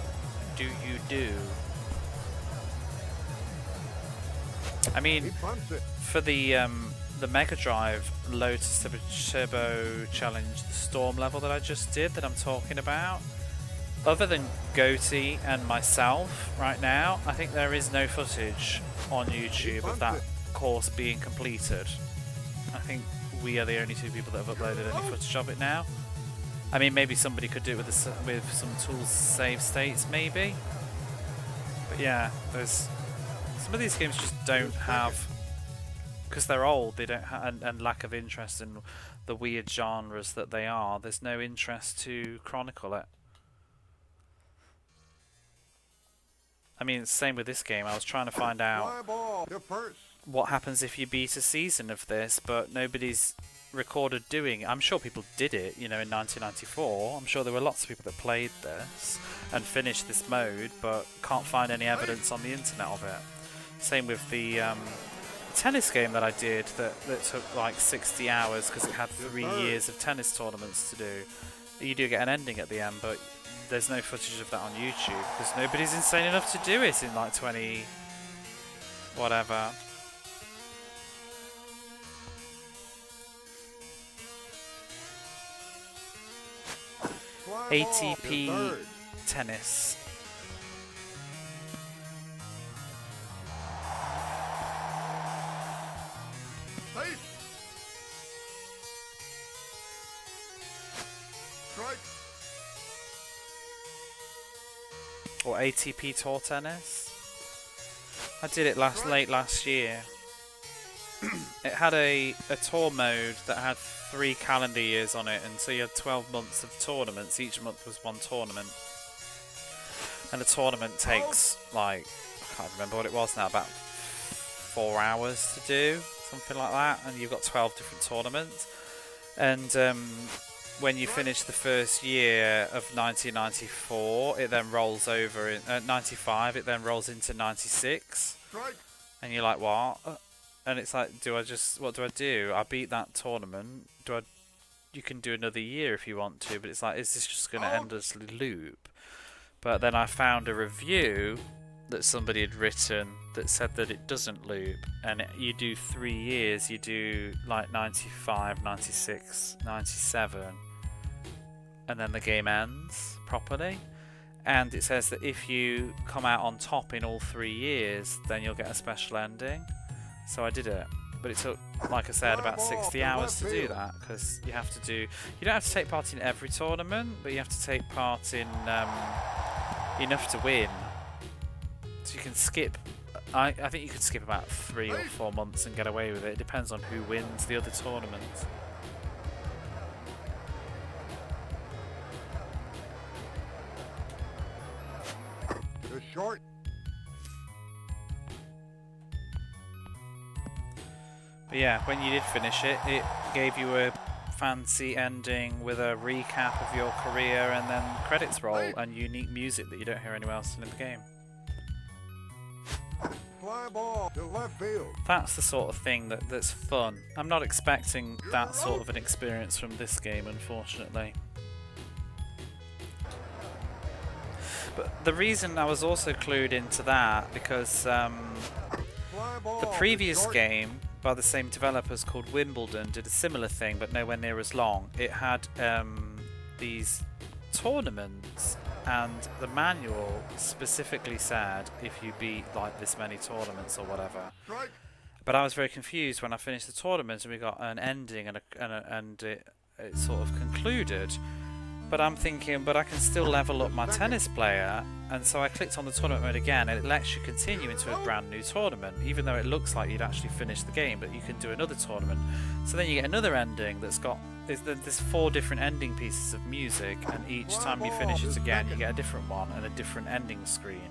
do you do? I mean, for the Mega Drive Lotus Turbo Challenge, the Storm level that I just did, that I'm talking about, other than Goatee and myself right now, I think there is no footage on YouTube of that course being completed. I think we are the only two people that have uploaded any footage of it now. I mean, maybe somebody could do it with some tools save states, maybe. But yeah, there's some of these games just don't have, because they're old, they don't have, and lack of interest in the weird genres that they are. There's no interest to chronicle it. I mean, it's the same with this game. I was trying to find out what happens if you beat a season of this, but nobody's recorded doing it. I'm sure people did it, you know, in 1994. I'm sure there were lots of people that played this and finished this mode, but can't find any evidence on the internet of it. Same with the tennis game that I did that took like 60 hours because it had 3 years of tennis tournaments to do. You do get an ending at the end, but there's no footage of that on YouTube because nobody's insane enough to do it in like 20 whatever. ATP tennis. Or ATP Tour Tennis. I did it late last year. It had a tour mode that had 3 calendar years on it, and so you had 12 months of tournaments. Each month was one tournament. And a tournament takes, like, I can't remember what it was now, about 4 hours to do, something like that. And you've got 12 different tournaments. And when you finish the first year of 1994, it then rolls over in 95. It then rolls into 96, and you're like, what? And it's like, what do I do? I beat that tournament. You can do another year if you want to, but it's like, is this just going to endlessly loop? But then I found a review that somebody had written that said that it doesn't loop, and you do 3 years. You do like 95, 96, 97, and then the game ends properly. And it says that if you come out on top in all 3 years, then you'll get a special ending. So I did it, but it took, like I said, about 60 hours to do that, because you have to do, you don't have to take part in every tournament, but you have to take part in enough to win. So you can skip, I think you could skip about 3 or 4 months and get away with it. It depends on who wins the other tournaments. Short. But yeah, when you did finish it, it gave you a fancy ending with a recap of your career and then credits roll and unique music that you don't hear anywhere else in the game. Fly ball to left field. That's the sort of thing that's fun. I'm not expecting that sort of an experience from this game, unfortunately. But the reason I was also clued into that because Fly the ball. previous Short. game by the same developers called Wimbledon did a similar thing, but nowhere near as long. It had these tournaments, and the manual specifically said if you beat like this many tournaments or whatever. Strike. But I was very confused when I finished the tournament and we got an ending and it sort of concluded. But I'm thinking, but I can still level up my tennis player, and so I clicked on the tournament mode again, and it lets you continue into a brand new tournament, even though it looks like you'd actually finished the game, but you can do another tournament. So then you get another ending that's got there's 4 different ending pieces of music, and each time you finish it again, you get a different one and a different ending screen.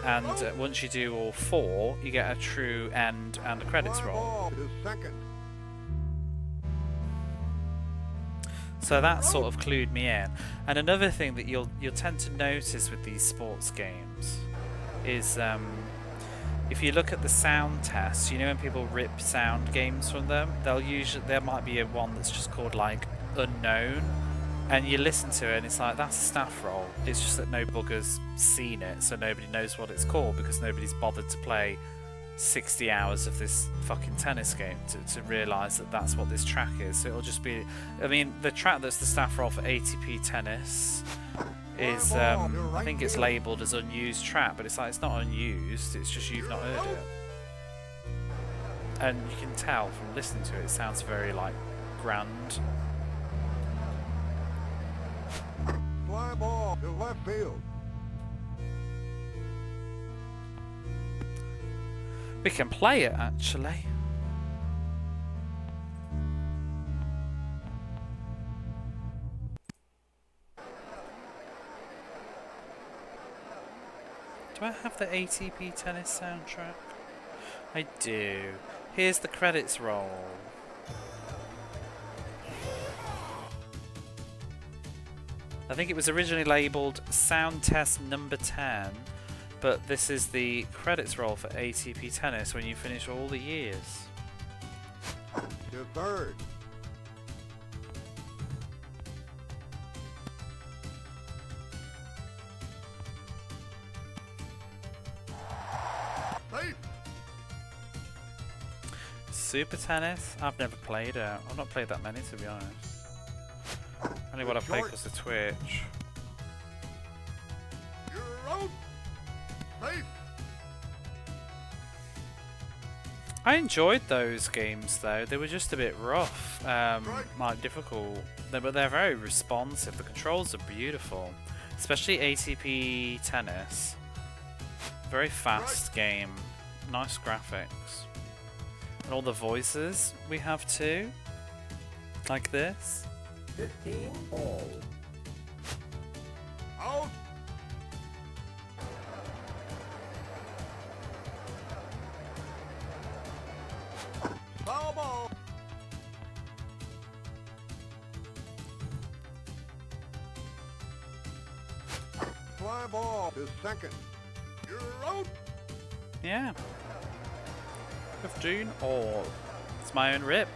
And once you do all 4, you get a true end and a credits Fly roll. ball to second. So that sort of clued me in. And another thing that you'll tend to notice with these sports games is if you look at the sound tests, you know when people rip sound games from them, there might be one that's just called like unknown, and you listen to it and it's like, that's a staff roll. It's just that no bugger's seen it, so nobody knows what it's called because nobody's bothered to play 60 hours of this fucking tennis game to realise that that's what this track is. So it'll just be, I mean, the track that's the staff roll for ATP tennis is, I think it's labelled as unused track, but it's like, it's not unused, it's just you've not heard it. And you can tell from listening to it, it sounds very like grand. Fly ball to left field. We can play it actually. Do I have the ATP tennis soundtrack? I do. Here's the credits roll. I think it was originally labelled Sound Test Number 10, but this is the credits roll for ATP Tennis when you finish all the years. To third. Safe. Super Tennis? I've never played it. I've not played that many, to be honest. Only what I played was the Twitch. You're out. Safe. I enjoyed those games though. They were just a bit rough, like difficult, but they're very responsive. The controls are beautiful, especially ATP Tennis. Very fast game, nice graphics, and all the voices we have too, like this. 15 all. Out. Foul ball. Fly ball to second. You're out. Yeah. 15 all. It's my own rip.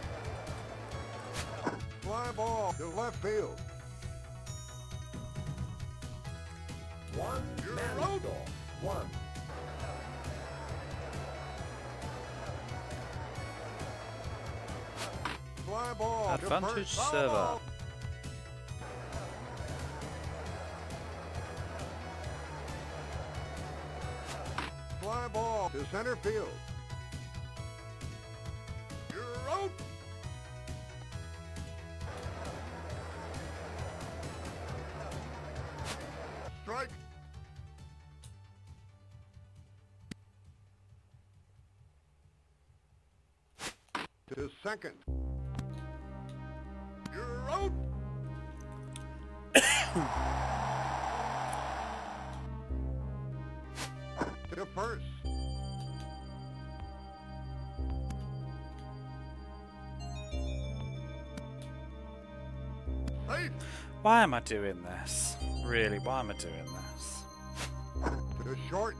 Fly ball to left field. 1 You're man out. score. 1. Fly ball to Advantage first. Foul server. ball. Fly ball to center field. You're out. Strike. To second. You're out. To first. Safe. Why am I doing this? Really, why am I doing this? To short.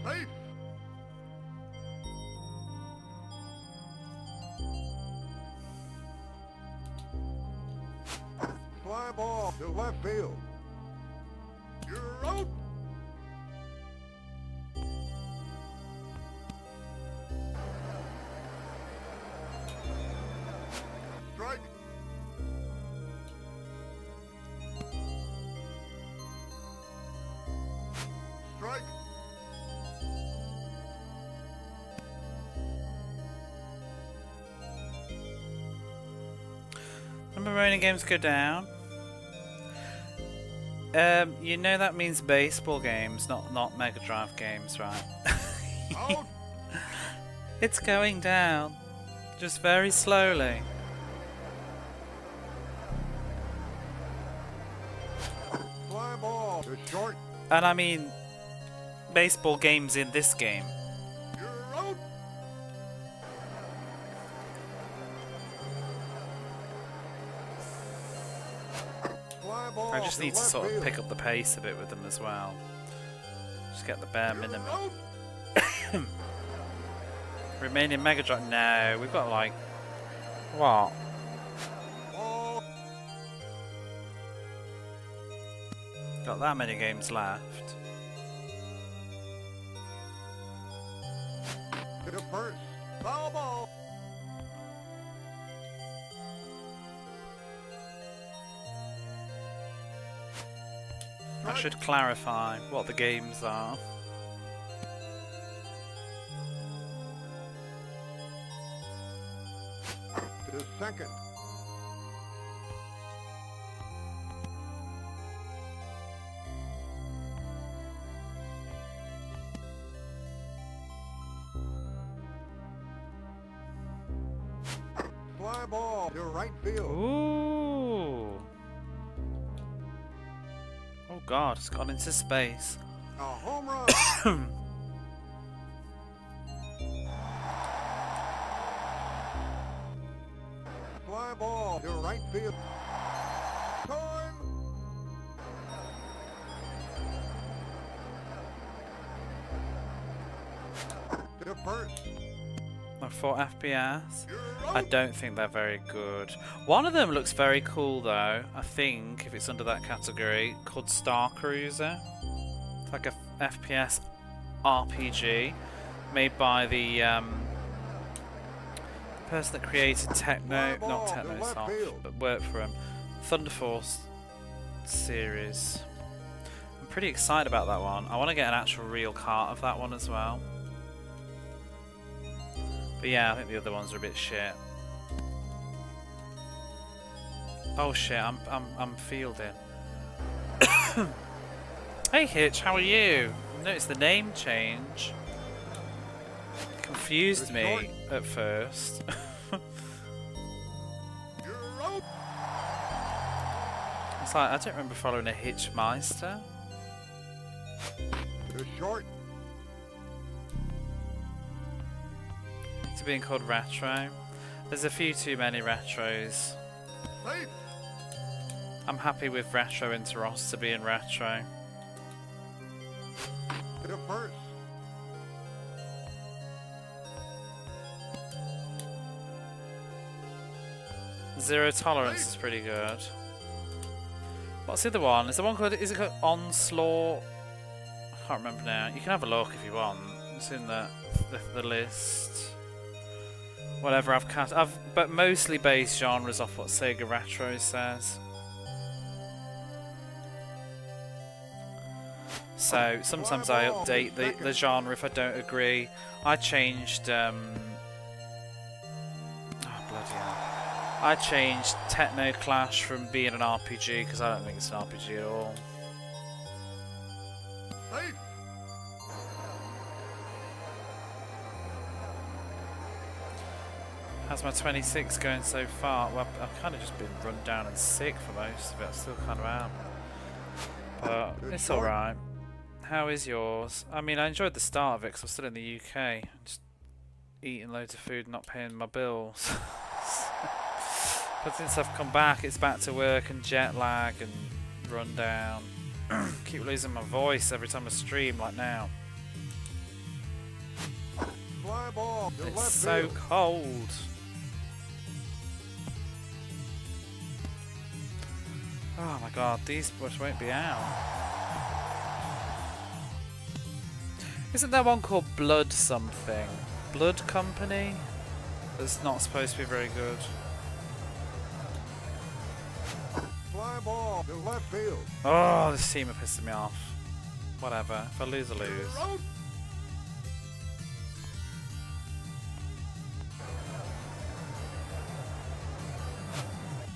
Safe. Fly ball to left field. You're out. Strike. Strike. Number raining games go down. You know that means baseball games, not Mega Drive games, right? Out. It's going down, just very slowly. Fly ball to short. And I mean, baseball games in this game. You're out. Fly ball I just need to left sort of field. pick up the pace a bit with them as well. Just get the bare You're minimum. out. Remaining Mega Drive. No, we've got like what? Ball. Got that many games left. To the first. Foul ball. I should clarify what the games are. To the second. Fly ball to right field. Ooh. Oh god, it's gone into space. A home run. Fly ball to right field. Time. To the first. For FPS. You're I out. don't think they're very good. One of them looks very cool though. I think if it's under that category, called Star Cruiser. It's like a FPS RPG made by the person that created not Techno Soft, but worked for him. Thunder Force series. I'm pretty excited about that one. I want to get an actual real cart of that one as well. But yeah, I think the other ones are a bit shit. Oh shit, I'm fielding. Hey Hitch, how are you? Notice the name change. Confused me at first. You're out. It's like I don't remember following a Hitchmeister. To short. To being called retro. There's a few too many retros. Safe. I'm happy with retro Interos to being retro. To the first. Zero Tolerance is pretty good. What's the other one? Is the one called? Is it called Onslaught? I can't remember now. You can have a look if you want. It's in the list. Whatever I've cast, but mostly based genres off what Sega Retro says. So sometimes I update the genre if I don't agree. I changed. Oh bloody hell! I changed Techno Clash from being an RPG because I don't think it's an RPG at all. Safe. How's my 26 going so far? Well, I've kind of just been run down and sick for most of it. I still kind of am. But it's alright. How is yours? I mean, I enjoyed the start of it because I'm still in the UK. Just eating loads of food and not paying my bills. But since I've come back, it's back to work and jet lag and run down. Keep losing my voice every time I stream, like now. ball to It's left so field. cold. Oh my god, these bush won't be out. Isn't there one called Blood something? Blood Company? That's not supposed to be very good. Fly ball to left field. Oh, this team are pissing me off. Whatever, if I lose, I lose. Out.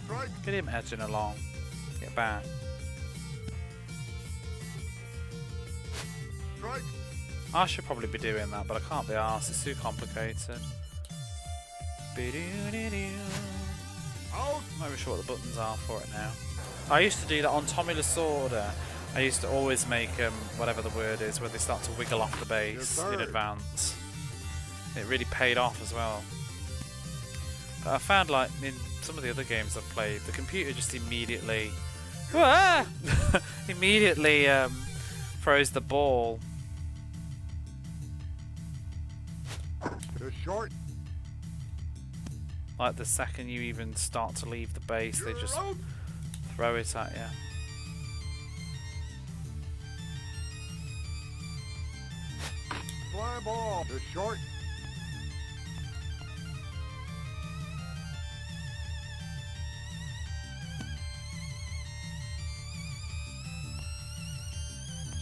Strike. Get him edging along. Get back. Strike. I should probably be doing that, but I can't be arsed. It's too complicated. Out. I'm not really sure what the buttons are for it now. I used to do that on Tommy Lasorda. I used to always make whatever the word is, where they start to wiggle off the base in advance. It really paid off as well. But I found, like, in some of the other games I've played, the computer just immediately immediately throws the ball. To short. Like the second you even start to leave the base, they just Out. throw it at you. Fly ball to short.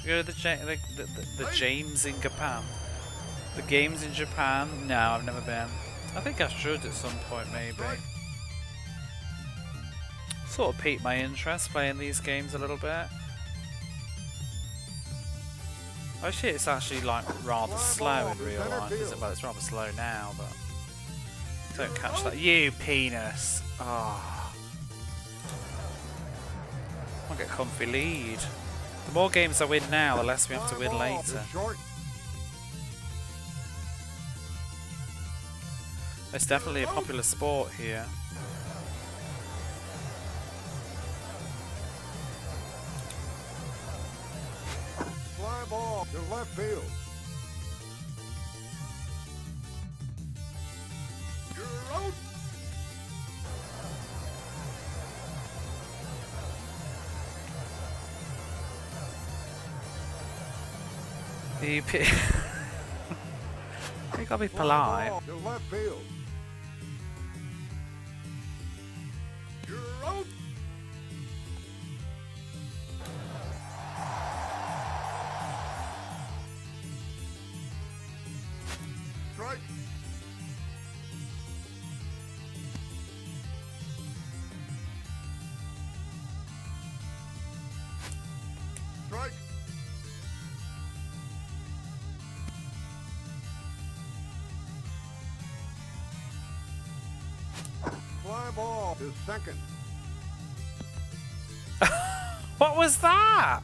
Go to the James in Japan. The games in Japan? No, I've never been. I think I should at some point, maybe. Sort of piqued my interest playing these games a little bit. Oh shit, it's actually like rather slow in real life, isn't it? Well, it's rather slow now, but don't catch that. You penis! Ah. I'll get a comfy lead. The more games I win now, the less we have to win later. Short. It's definitely a popular sport here. Fly ball to left field. You're out. You gotta be polite. Fly ball to left field. You're out. Strike. Strike. Fly ball to second. What was that?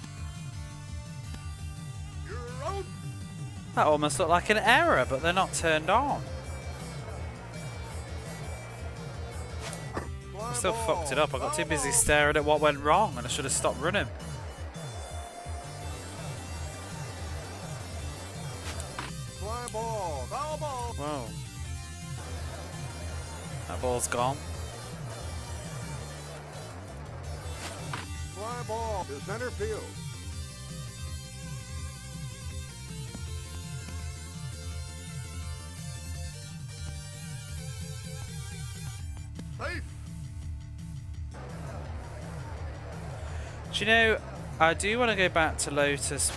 You're out. That almost looked like an error, but they're not turned on. I still fucked it up. I got too busy staring at what went wrong and I should have stopped running. Fly ball. Foul ball. Whoa. That ball's gone. Fly ball to center field. Safe. Do you know, I do want to go back to Lotus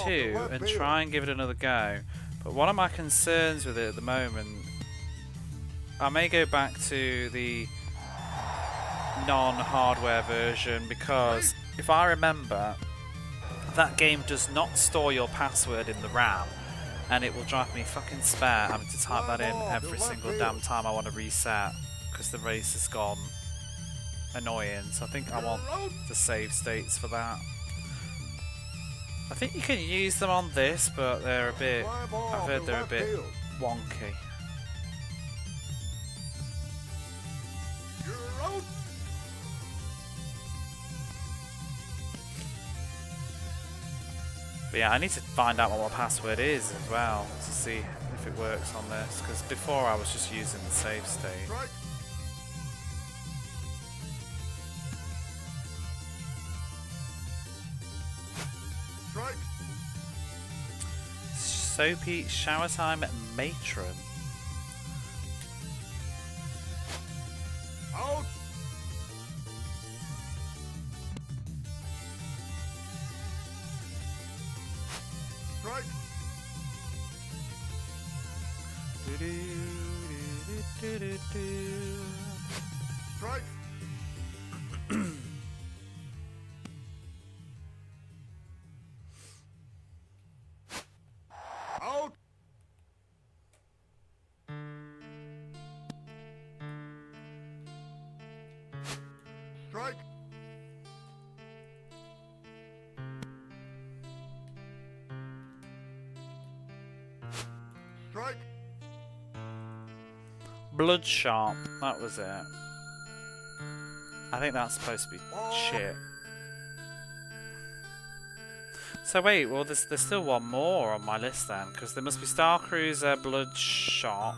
2 and try and give it another go. But one of my concerns with it at the moment, I may go back to the non-hardware version, because if I remember, that game does not store your password in the RAM, and it will drive me fucking spare having to type that in every single damn time I want to reset, because the race has gone annoying. So I think I want the save states for that. I think you can use them on this, but they're a bit, I've heard they're a bit wonky. You're out. But yeah, I need to find out what my password is as well, to see if if it works on this, because before I was just using the save state. Strike. Strike. Soapy shower time matron. Out. Strike. Strike. Out. Strike. Strike. Bloodshot, that was it. I think that's supposed to be shit. So wait, well there's still one more on my list then, because there must be Star Cruiser, Bloodshot,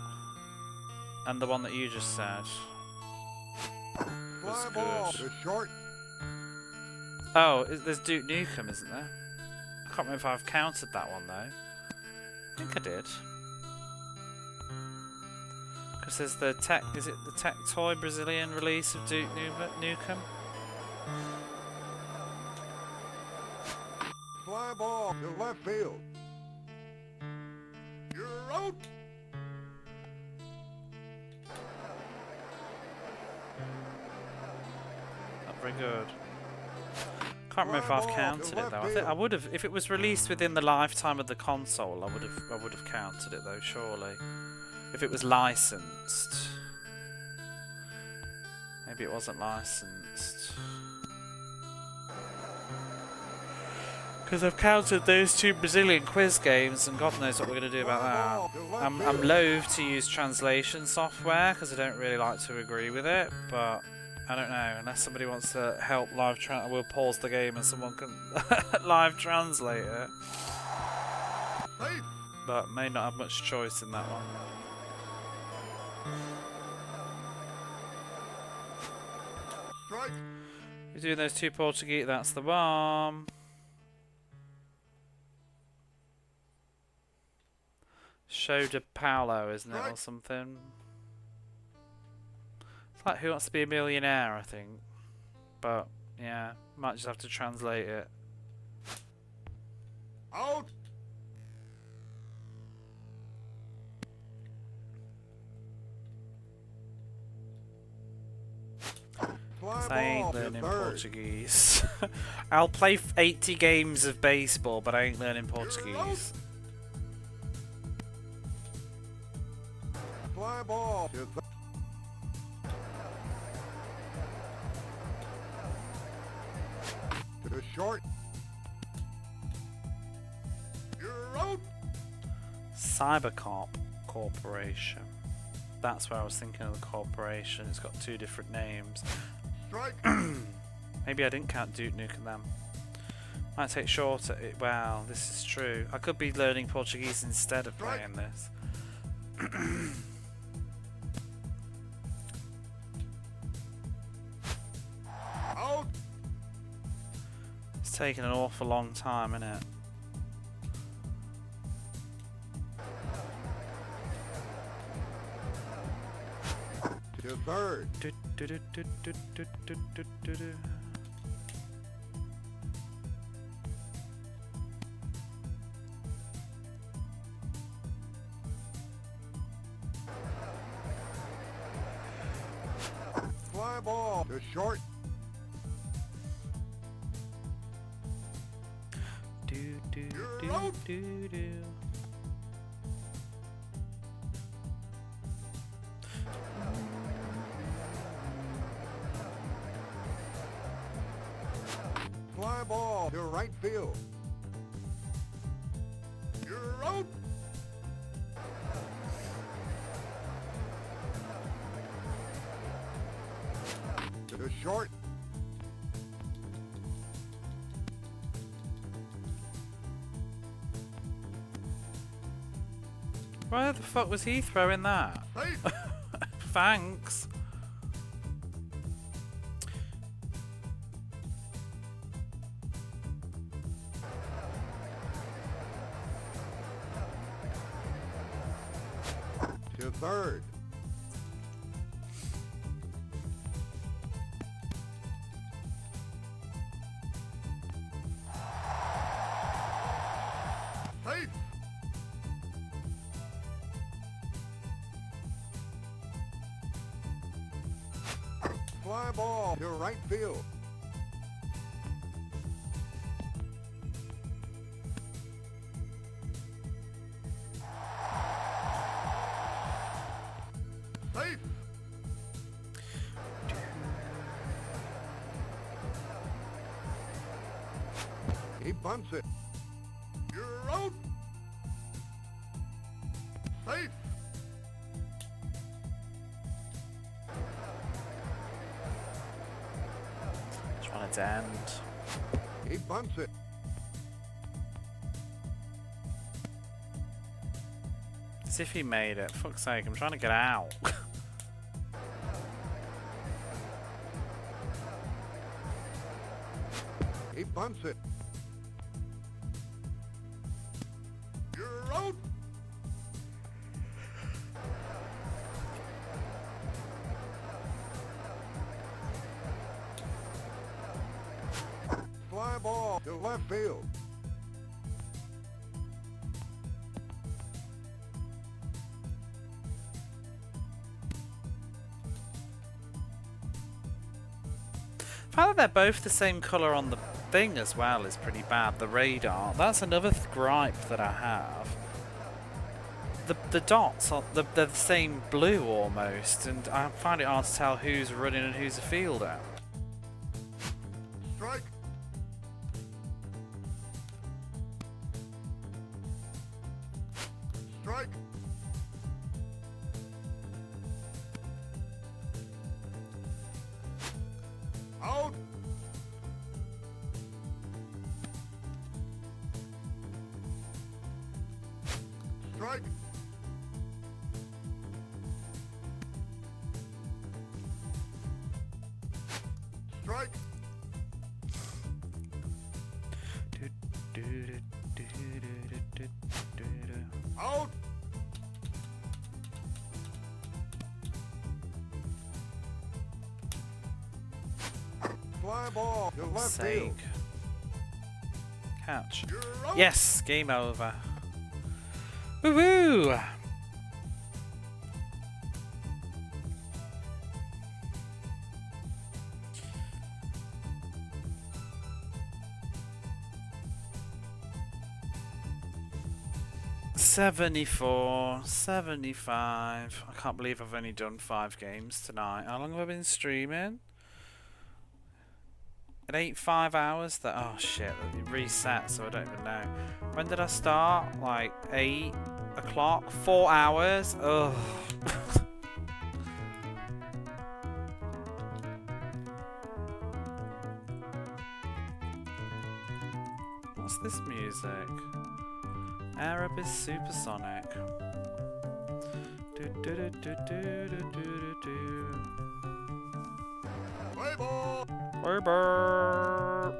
and the one that you just said. Was Fly ball. good. To short. Oh, there's Duke Nukem, isn't there? I can't remember if I've counted that one though. I think I did. Because there's the tech, is it the Tech Toy Brazilian release of Duke Nukem? Fly ball to left field. You're out. Not very good. Can't remember if I've counted it though. I think I would have, if it was released within the lifetime of the console. I would have counted it though, surely. If it was licensed. Maybe it wasn't licensed. Because I've counted those two Brazilian quiz games, and God knows what we're going to do about that. I'm loath to use translation software because I don't really like to agree with it, but I don't know. Unless somebody wants to help we'll pause the game and someone can live translate it. But may not have much choice in that one. Strike. You're doing those two Portuguese, that's the bomb. Show de Paulo, isn't it, or something? It's like Who Wants to Be a Millionaire, I think. But, yeah, might just have to translate it. Out. I ain't learning Portuguese. I'll play 80 games of baseball, but I ain't learning Portuguese. Fly ball. To short. You're out. Cybercorp Corporation. That's where I was thinking of the corporation. It's got two different names. Strike. Maybe I didn't count Duke Nukem them. Might take shorter. Wow, this is true. I could be learning Portuguese instead of playing this. Out. It's taking an awful long time, isn't it? To third. Fly ball. To short. You're out. Fly ball to right field. You're out. To short. Where the fuck was he throwing that? Safe. Thanks. To third. Safe. Fly ball to right field. Safe. He bunts it. You're out. Safe. Trying to end. He bunts it. As if he made it. Fuck's sake, I'm trying to get out. He bunts it. You're out. Fly ball to left field. The fact that they're both the same colour on the thing as well is pretty bad. The radar. That's another gripe that I have. The dots are they're the same blue almost, and I find it hard to tell who's running and who's a fielder. Strike. Strike. Out. Strike. Strike. Out. Fly ball to left Sake. field. Catch. You're out. Yes, game over. Woo-hoo! $74, $75. I can't believe I've only done 5 games tonight. How long have I been streaming? It ain't 5 hours. That oh shit! It reset, so I don't even know. When did I start? Like 8 o'clock. 4 hours. Ugh. What's this music? R.B.I Supersonic. Play ball. Burr.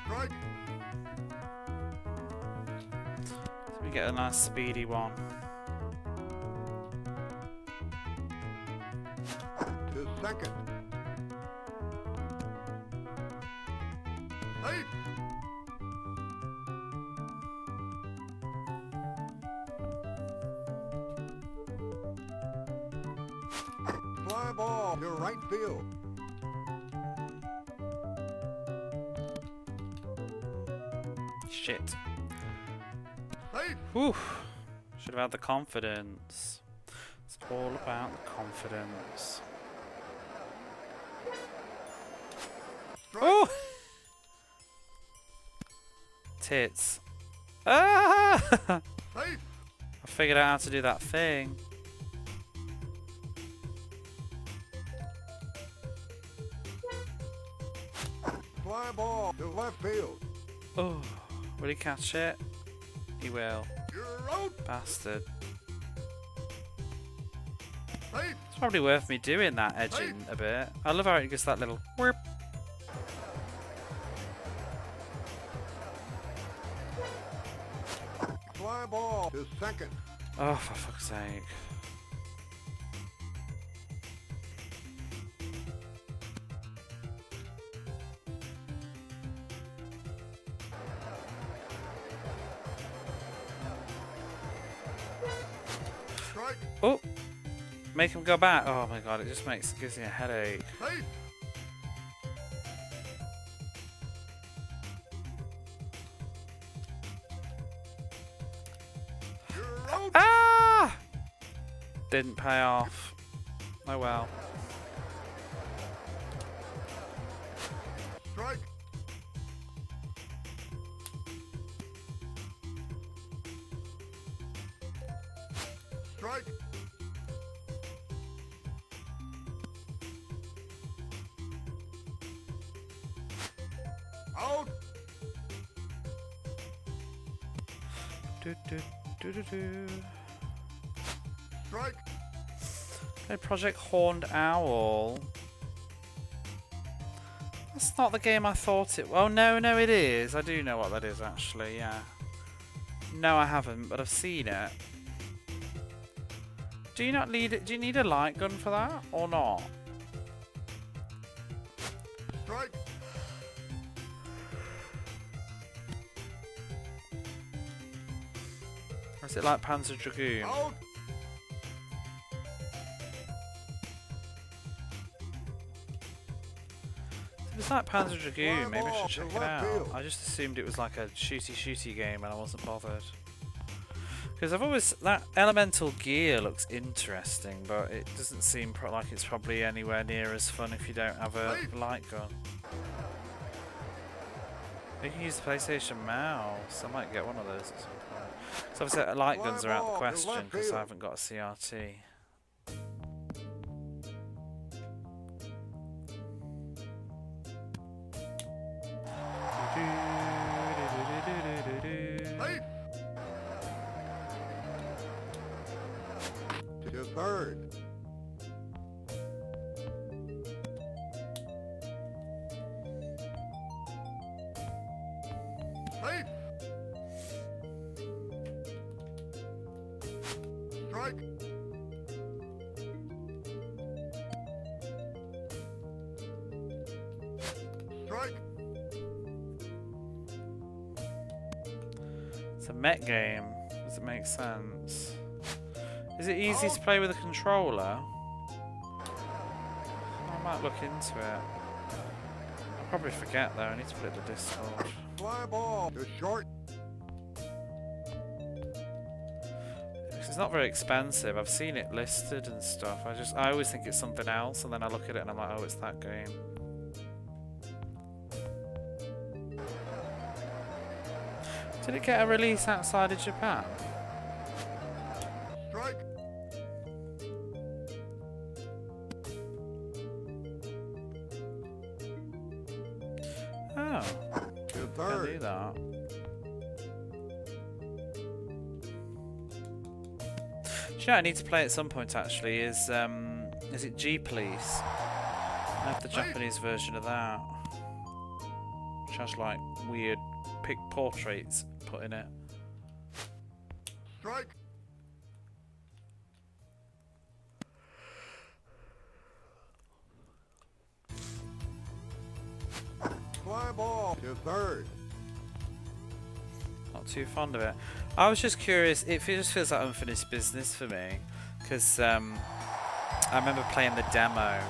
Strike. We get a nice speedy one. To second. Safe. Fly ball to right field. Shit. Safe. Whew. Should have had the confidence. It's all about the confidence. Strike. Oh! Tits. Ah! Safe. I figured out how to do that thing. Fly ball to left field. Oh, will he catch it? He will. You're out. Bastard. Safe. It's probably worth me doing that edging a bit. I love how it gets that little whoop. Fly ball to second. Oh, for fuck's sake. Strike. Oh! Make him go back. Oh my god, it just gives me a headache. Safe. You're out. Ah! Didn't pay off. Oh well. Strike. Strike. Out. Do, do, do, do, do. Strike. Play Project Horned Owl. That's not the game I thought it. Oh no, no, it is. I do know what that is actually. Yeah. No, I haven't, but I've seen it. Do you not need it? Do you need a light gun for that or not? Strike. Or is it like Panzer Dragoon? Out. If it's like Panzer Dragoon, maybe I ball should to check it left out. field. I just assumed it was like a shooty game and I wasn't bothered. Because I've always... That elemental gear looks interesting, but it doesn't seem like it's probably anywhere near as fun if you don't have a light gun. You can use the PlayStation mouse. I might get one of those at some point. So obviously light guns are out of the question because I haven't got a CRT. Safe. To third. Safe. Strike. Strike. It's a mech game. Does it make sense? Is it easy to play with a controller? I might look into it. I'll probably forget though. I need to put it in the Discord. Fly ball to short. It's not very expensive. I've seen it listed and stuff. I always think it's something else, and then I look at it and I'm like, oh, it's that game. Did it get a release outside of Japan? Strike. Oh, To I knew third. that. Do you know what I need to play at some point actually is it G-Police? I have the Japanese version of that. Which has like weird portraits put in it. Strike. Fly ball to third. Not too fond of it. I was just curious, it just feels like unfinished business for me. Because I remember playing the demo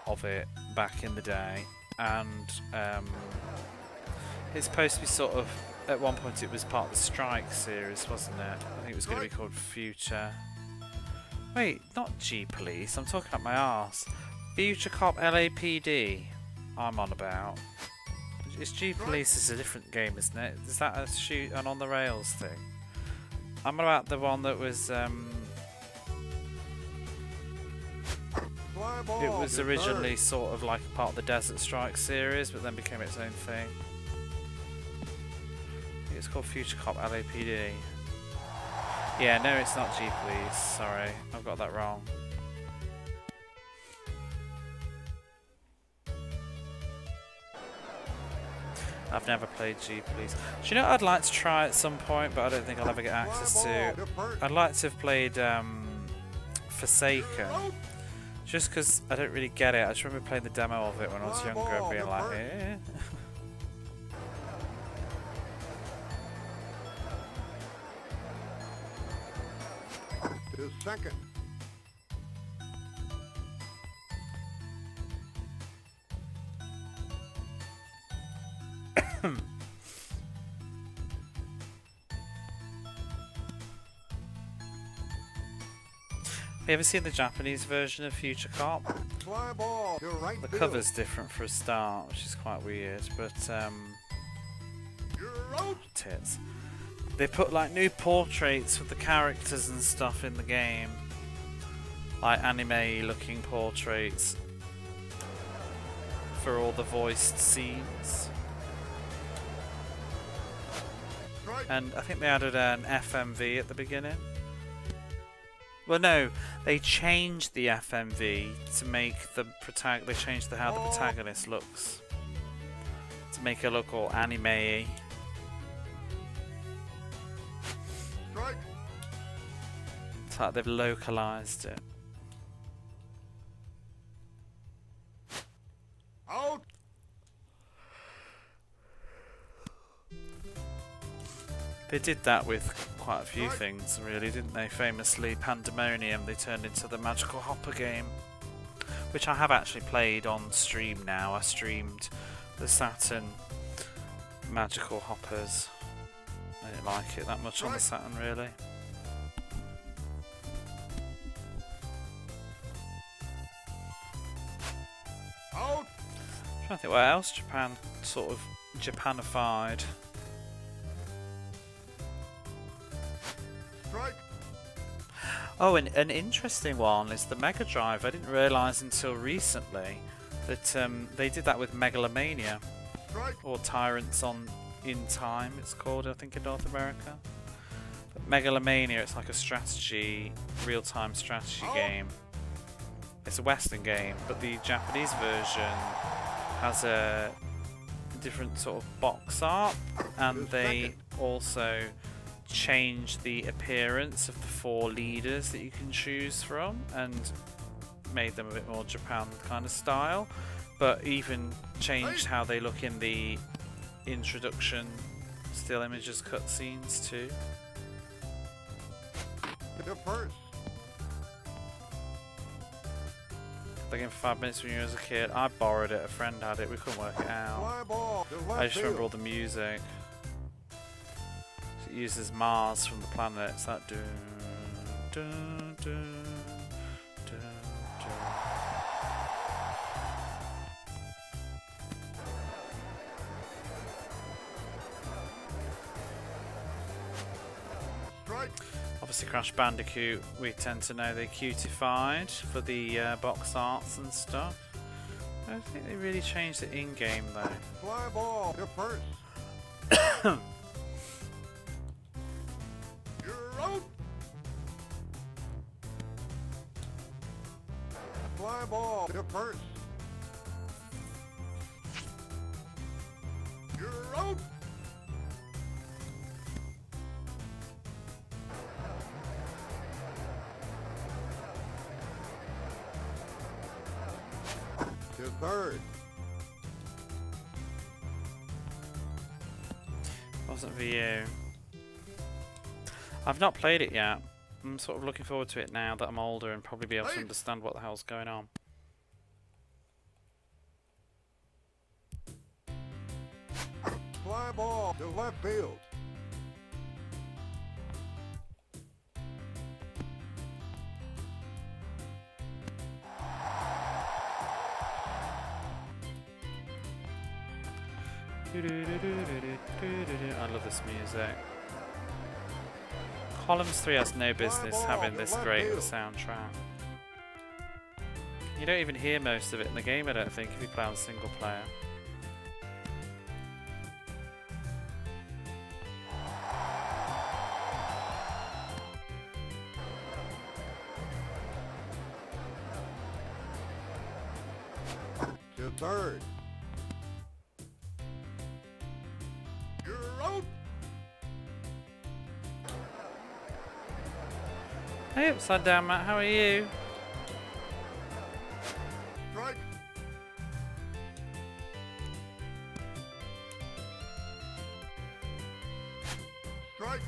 of it back in the day. And it's supposed to be sort of, at one point it was part of the Strike series, wasn't it? I think it was going to be called Future. Wait, not G-Police, I'm talking about my arse. Future Cop LAPD, I'm on about. It's G-Police is a different game, isn't it? Is that an on the rails thing? I'm about the one that was Fly ball it was to originally third. sort of like a part of the Desert Strike series, but then became its own thing. I think it's called Future Cop LAPD. Yeah, no, it's not G Please. Sorry, I've got that wrong. I've never played G Please. Do you know what I'd like to try at some point, but I don't think I'll ever get access to? I'd like to have played Forsaken. Just because I don't really get it. I just remember playing the demo of it when I was younger and being like, eh. To second. Have you ever seen the Japanese version of Future Cop? Fly ball to right The field. cover's different for a start, which is quite weird, but You're out. tits. They put like new portraits of the characters and stuff in the game. Like anime looking portraits for all the voiced scenes. Strike. And I think they added an FMV at the beginning. Well, no, they changed the FMV to make the they changed how the protagonist looks to make it look all anime-y. Strike. It's like they've localized it. Out. They did that with quite a few things, really, didn't they? Famously, Pandemonium, they turned into the Magical Hopper game, which I have actually played on stream now. I streamed the Saturn Magical Hoppers. I didn't like it that much on the Saturn, really. Out. I'm trying to think what else Japan sort of Japanified. Strike. Oh, and an interesting one is the Mega Drive. I didn't realise until recently that they did that with Megalomania, Strike. or Tyrants in Time it's called, I think, in North America. But Megalomania, it's like a strategy, real-time strategy game. It's a Western game, but the Japanese version has a different sort of box art, and they also changed the appearance of the 4 leaders that you can choose from and made them a bit more Japan kind of style, but even changed how they look in the introduction still images cutscenes too. To first. The game for 5 minutes when you were a kid. I borrowed it, a friend had it, we couldn't work it out. Fly ball to left I just remember all field. the music. It uses Mars from the planet. It's that dun, dun, dun, dun, dun. Strike. Obviously, Crash Bandicoot, we tend to know they're cutified for the box arts and stuff. I don't think they really changed it in game though. Fly ball to first. You're out. Fly ball to first. You're out. To third. Wasn't for you. I've not played it yet. I'm sort of looking forward to it now that I'm older and probably be able to understand what the hell's going on. Fly ball to left field. I love this music. Columns 3 has no business having this great of a soundtrack. You don't even hear most of it in the game, I don't think, if you play on single player. to third. You're out. Hey, Upside Down Matt, how are you? Strike. Strike.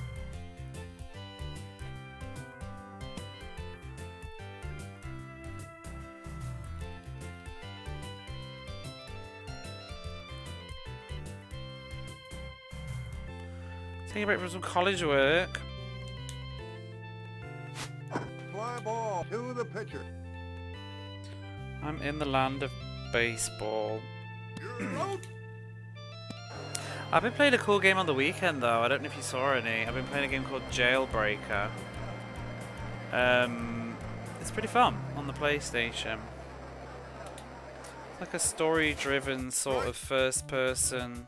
Taking a break from some college work. Fly ball to the pitcher. I'm in the land of baseball. You're out. I've been playing a cool game on the weekend though. I don't know if you saw any. I've been playing a game called Jailbreaker. It's pretty fun on the PlayStation. It's like a story-driven sort of first-person.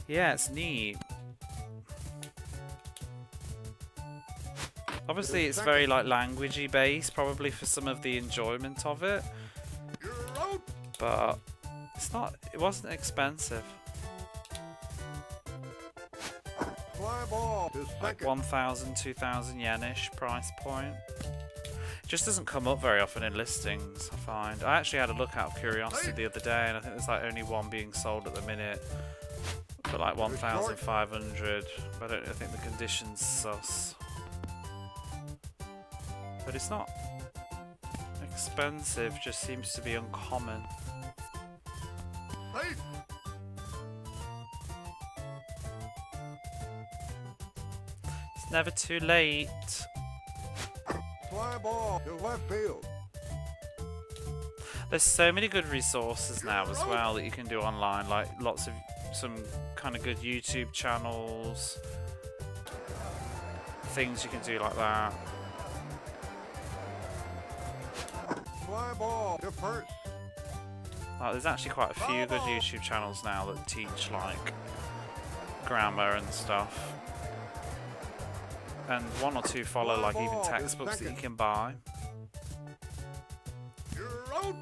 Yeah, it's neat. Obviously, it's very like languagey based, probably for some of the enjoyment of it. You're out. But it's not. It wasn't expensive. Fly ball to Like second. 1,000, 2,000 yen-ish price point. It just doesn't come up very often in listings, I find. I actually had a look out of curiosity the other day, and I think there's like only one being sold at the minute for like 1,500. But I think the condition's sus. But it's not expensive, just seems to be uncommon. Hey. It's never too late. Fly ball to left field. There's so many good resources now as well that you can do online, like lots of some kind of good YouTube channels, things you can do like that. Fly ball to first. Like, there's actually quite a few good YouTube channels now that teach like grammar and stuff. And one or two follow like even textbooks that you can buy. You're out.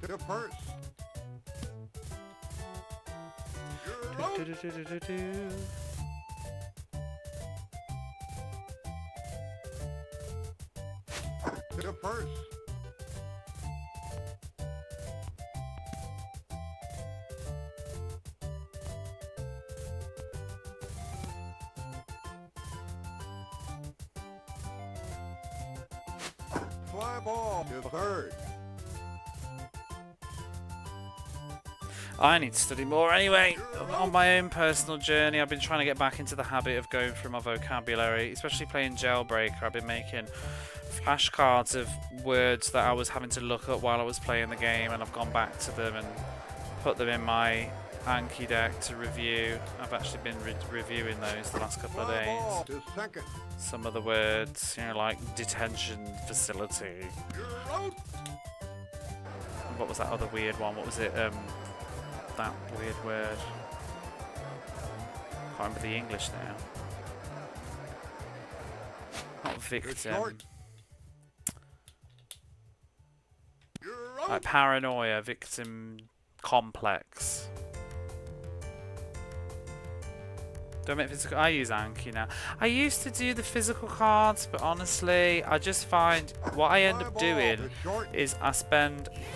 To first. You're out. Do-do-do-do-do-do. To first. Fly ball to third. I need to study more anyway. On my own personal journey, I've been trying to get back into the habit of going through my vocabulary, especially playing Jailbreaker. I've been making flashcards of words that I was having to look up while I was playing the game, and I've gone back to them and put them in my Anki deck to review. I've actually been reviewing those the last couple of Fly ball days. to second. Some of the words, you know, like detention facility. You're out. What was that other weird one? What was it? That weird word. Can't remember the English now. Not victim. short. You're out. Like paranoia, victim complex. Don't make physical. I use Anki now. I used to do the physical cards, but honestly, I just find what I end up doing is I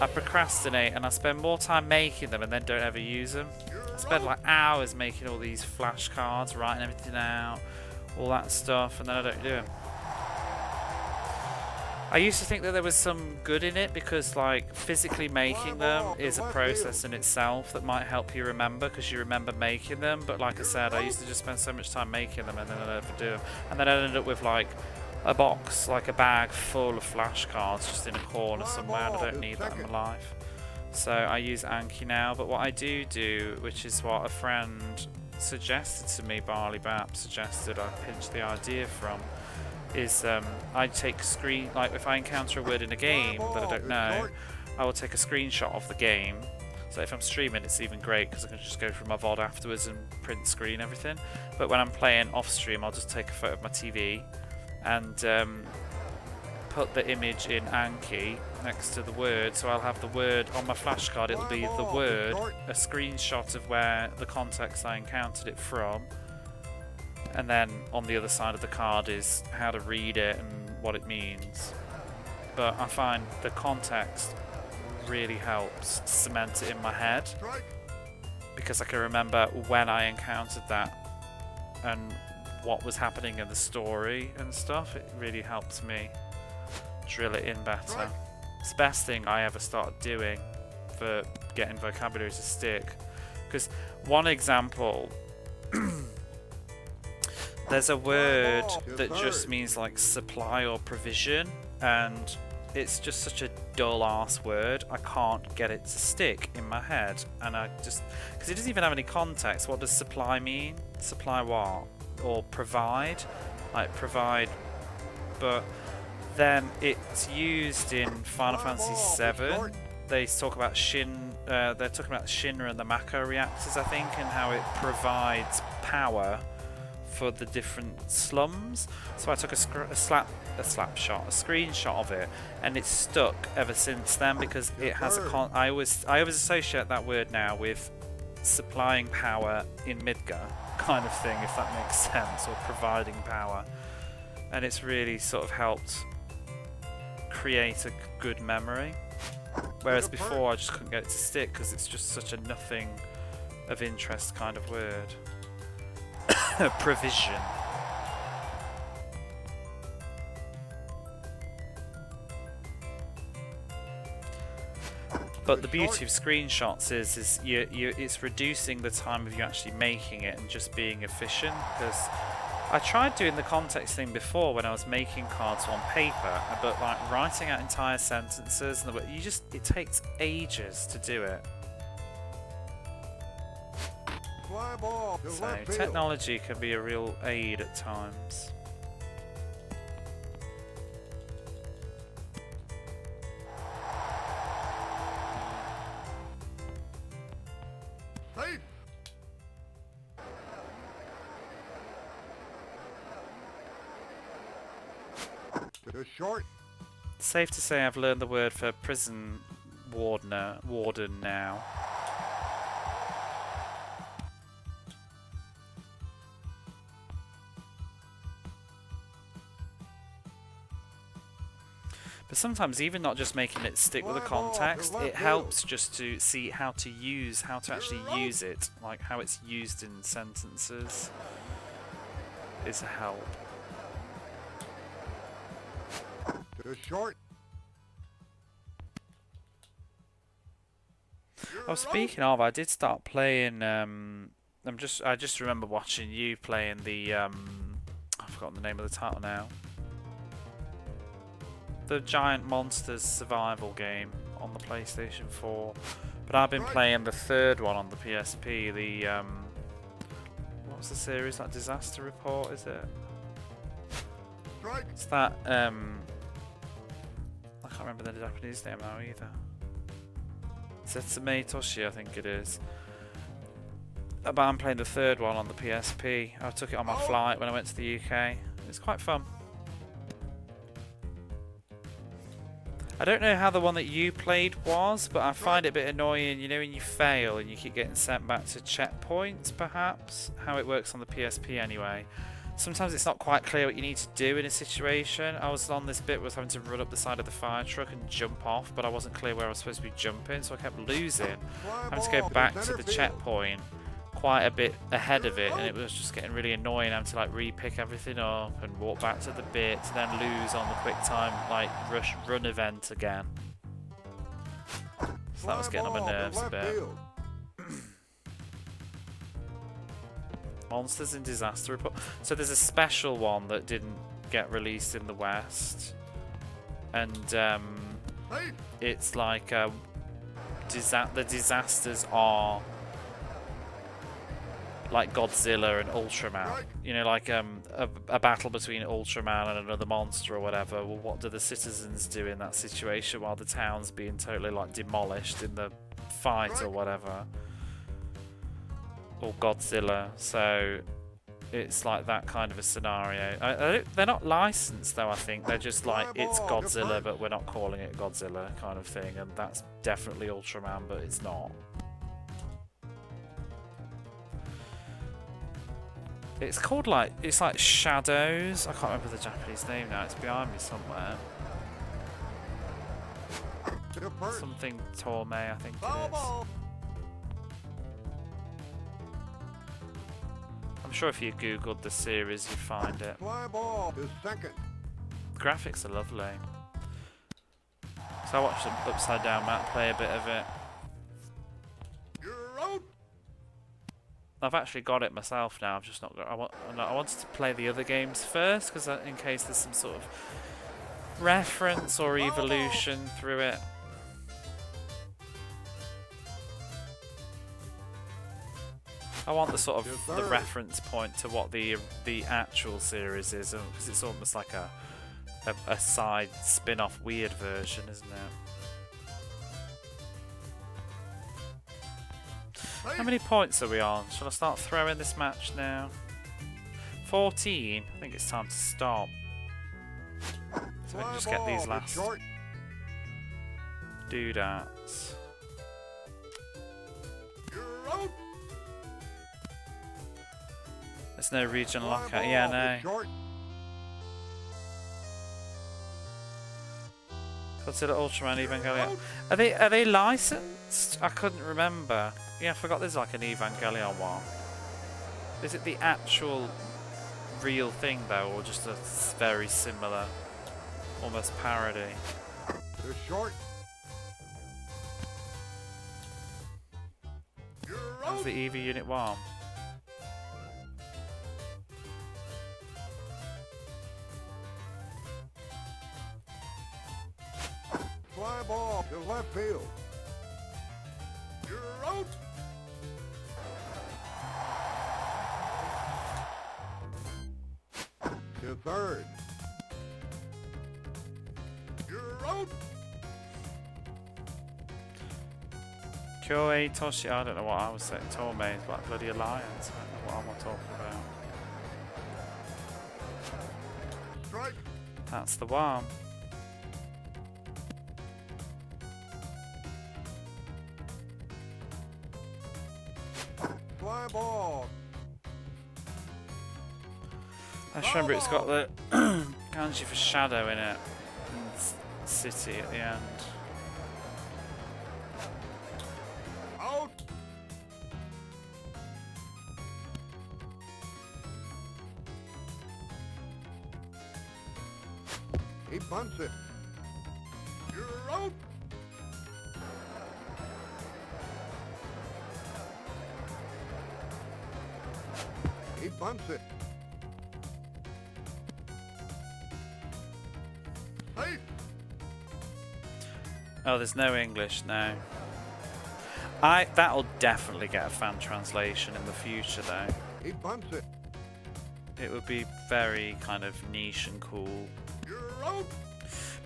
procrastinate and I spend more time making them and then don't ever use them. I spend like hours making all these flashcards, writing everything out, all that stuff, and then I don't do them. I used to think that there was some good in it because like physically making them is a process in itself that might help you remember because you remember making them, but like I said, I used to just spend so much time making them and then I never do them, and then I ended up with like a box, like a bag full of flashcards just in a corner somewhere, and I don't need that in my life. So I use Anki now, but what I do, which is what a friend suggested to me, Barley Bap suggested, I pinched the idea from, is I take like if I encounter a word in a game that I don't know, I will take a screenshot of the game. So if I'm streaming, it's even great because I can just go through my VOD afterwards and print screen everything. But when I'm playing off stream, I'll just take a photo of my TV and put the image in Anki next to the word, so I'll have the word on my flashcard. It'll be the word, a screenshot of where the context I encountered it from, and then on the other side of the card is how to read it and what it means. But I find the context really helps cement it in my head, because I can remember when I encountered that and what was happening in the story and stuff. It really helps me drill it in better. It's the best thing I ever started doing for getting vocabulary to stick. Because one example, there's a word that just means like supply or provision, and it's just such a dull ass word. I can't get it to stick in my head, and I just, because it doesn't even have any context. What does supply mean? Supply what? Or provide? Like provide, but then it's used in Final Fantasy VII. They talk about they're talking about Shinra and the Mako reactors, I think, and how it provides power for the different slums. So I took a screenshot of it, and it's stuck ever since then, because it has a I always associate that word now with supplying power in Midgar kind of thing, if that makes sense, or providing power, and it's really sort of helped create a good memory, whereas before I just couldn't get it to stick because it's just such a nothing of interest kind of word. Provision. But the beauty of screenshots is it's reducing the time of you actually making it and just being efficient, because I tried doing the context thing before when I was making cards on paper, but like writing out entire sentences and it takes ages to do it. So technology can be a real aid at times. Short. Safe to say I've learned the word for prison warden now. But sometimes even not just making it stick with the context, it helps just to see how to actually use it, like how it's used in sentences is a help. Short. Oh, speaking of, I did start playing. I just remember watching you playing the. I've forgotten the name of the title now. The Giant Monsters survival game on the PlayStation 4, but I've been playing the third one on the PSP. The what was the series? That Disaster Report, is it? It's that I can't remember the Japanese name now either. Setsume Toshi, I think it is. But I'm playing the third one on the PSP. I took it on my flight when I went to the UK. It's quite fun. I don't know how the one that you played was, but I find it a bit annoying, you know, when you fail and you keep getting sent back to checkpoints, perhaps? How it works on the PSP anyway. Sometimes it's not quite clear what you need to do in a situation. I was on this bit where I was having to run up the side of the fire truck and jump off, but I wasn't clear where I was supposed to be jumping, so I kept losing. Having to go back to the checkpoint quite a bit ahead of it, and it was just getting really annoying having to like re-pick everything up and walk back to the bit to then lose on the quick time like run event again. So that was getting on my nerves a bit. Monsters in Disaster Report. So there's a special one that didn't get released in the West, and it's like the disasters are like Godzilla and Ultraman. You know, like a battle between Ultraman and another monster or whatever. Well, what do the citizens do in that situation while the town's being totally like demolished in the fight or whatever? Or Godzilla. So it's like that kind of a scenario. They're not licensed though, I think. They're just like, it's Godzilla, but we're not calling it Godzilla kind of thing. And that's definitely Ultraman, but it's not. It's called like, it's like Shadows. I can't remember the Japanese name now. It's behind me somewhere. Something Torme, I think it is. I'm sure if you googled the series, you'd find it. Fly ball is second. The graphics are lovely. So I watched an Upside Down Matt play a bit of it. You're out. I've actually got it myself now. I've just not got. I wanted to play the other games first, because in case there's some sort of reference or evolution through it. I want the sort of the reference point to what the actual series is, because it's almost like a side spin-off weird version, isn't it? How many points are we on? Shall I start throwing this match now? 14. I think it's time to stop. So we can just get these last doodads. There's no region lockout. Yeah, no. Godzilla, Ultraman, Evangelion. Are they licensed? I couldn't remember. Yeah, I forgot there's like an Evangelion one. Is it the actual real thing though, or just a very similar, almost parody? They're short. That's the EV Unit 1. Fly ball to left field. You're out. To third. You're out. Kyoei Toshi, I don't know what I was saying. Torme, like bloody alliance. I don't know what I'm talking about. Strike. That's the one. Fly ball. I just remember it's got the kanji for shadow in it. And city at the end. Out. He bunts it. You're out. He bunts it. Hey. Oh, there's no English now. That'll definitely get a fan translation in the future though. He bunts it. It would be very kind of niche and cool. You're out.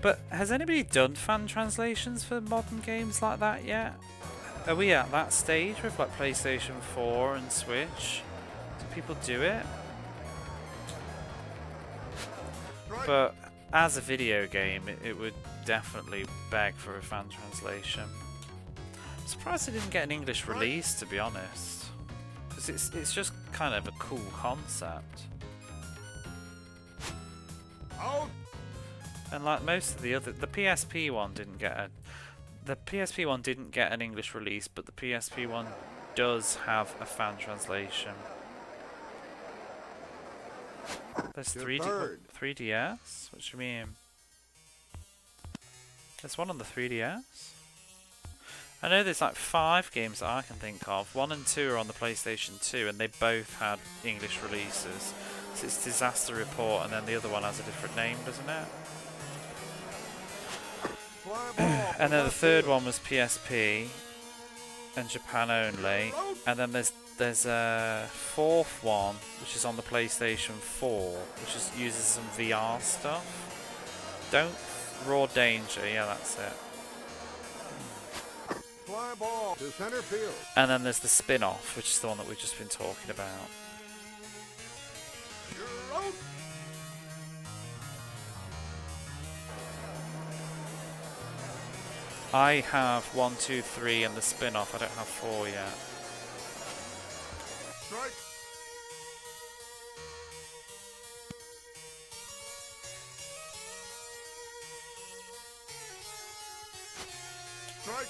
But has anybody done fan translations for modern games like that yet? Are we at that stage with like PlayStation 4 and Switch? Do people do it? But as a video game, it would definitely beg for a fan translation. I'm surprised it didn't get an English release, to be honest. Because it's just kind of a cool concept. Out. And like most of the other, the PSP one didn't get an English release, but the PSP one does have a fan translation. There's 3DS? What do you mean? There's one on the 3DS? I know there's like 5 games that I can think of. 1 and 2 are on the PlayStation 2 and they both had English releases. So it's Disaster Report and then the other one has a different name, doesn't it? And then the third one was PSP and Japan only. And then there's a 4th one which is on the PlayStation 4, which uses some VR stuff. Raw Danger, yeah, that's it. Fly ball to center field. And then there's the spin-off, which is the one that we've just been talking about. I have 1, 2, 3 and the spin-off. I don't have 4 yet. Strike. Strike.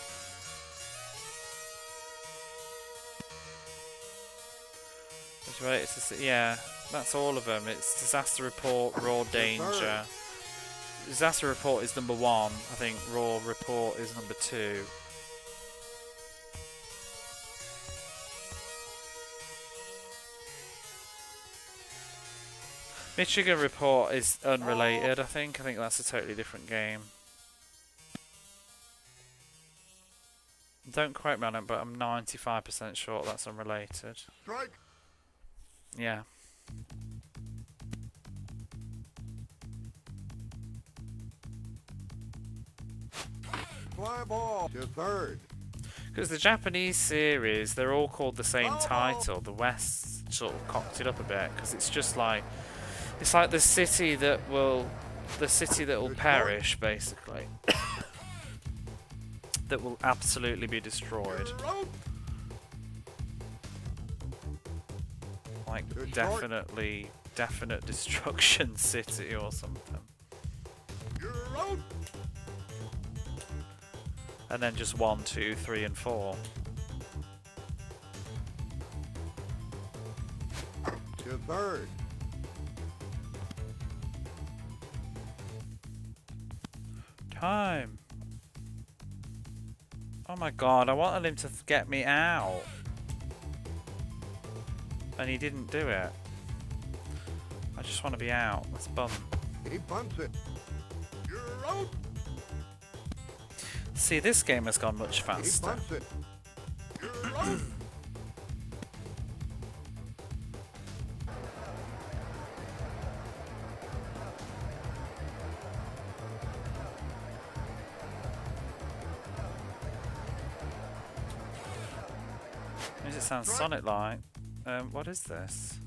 That's right. Yeah, that's all of them. It's Disaster Report, Raw Danger. Disaster Report is number 1. I think Raw Report is number 2. Michigan Report is unrelated, I think. I think that's a totally different game. Don't quote me on it, but I'm 95% sure that's unrelated. Strike. Yeah. Fly ball to third. Because the Japanese series, they're all called the same title. The West sort of cocked it up a bit because it's just like, it's like the city that will perish, basically. That will absolutely be destroyed. Like definite destruction city or something. You're out. And then just 1, 2, 3, and 4. To third. Time. Oh my god, I wanted him to get me out. And he didn't do it. I just want to be out. Let's bump. He bunts it. You're out. See, this game has gone much He faster. bunts it. You're out. Does it sound Sonic-like? What is this?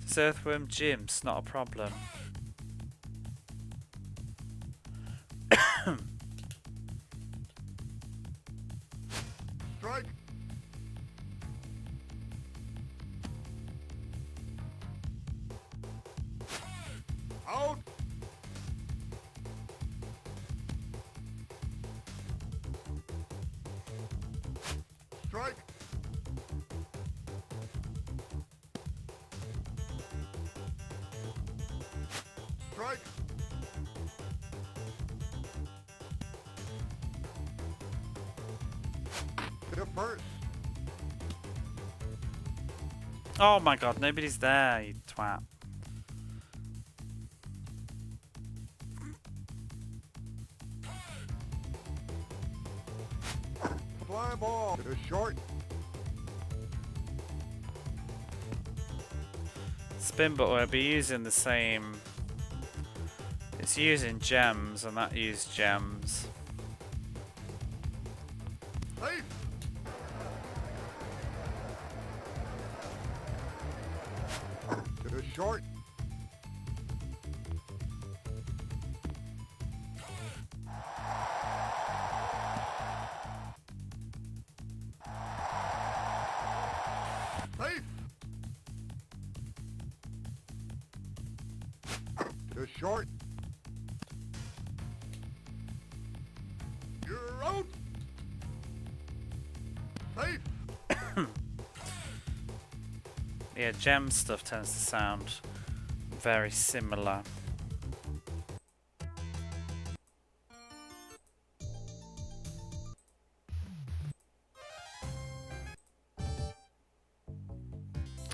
This Earthworm Jim's not a problem. Strike. Out. Strike. Strike. To first. Oh my god, nobody's there, you twat. Fly ball to short. Spin but we'll be using the same. It's using gems and that used gems. Safe. To short. Safe. To short. You're out. Safe. Yeah, gem stuff tends to sound very similar.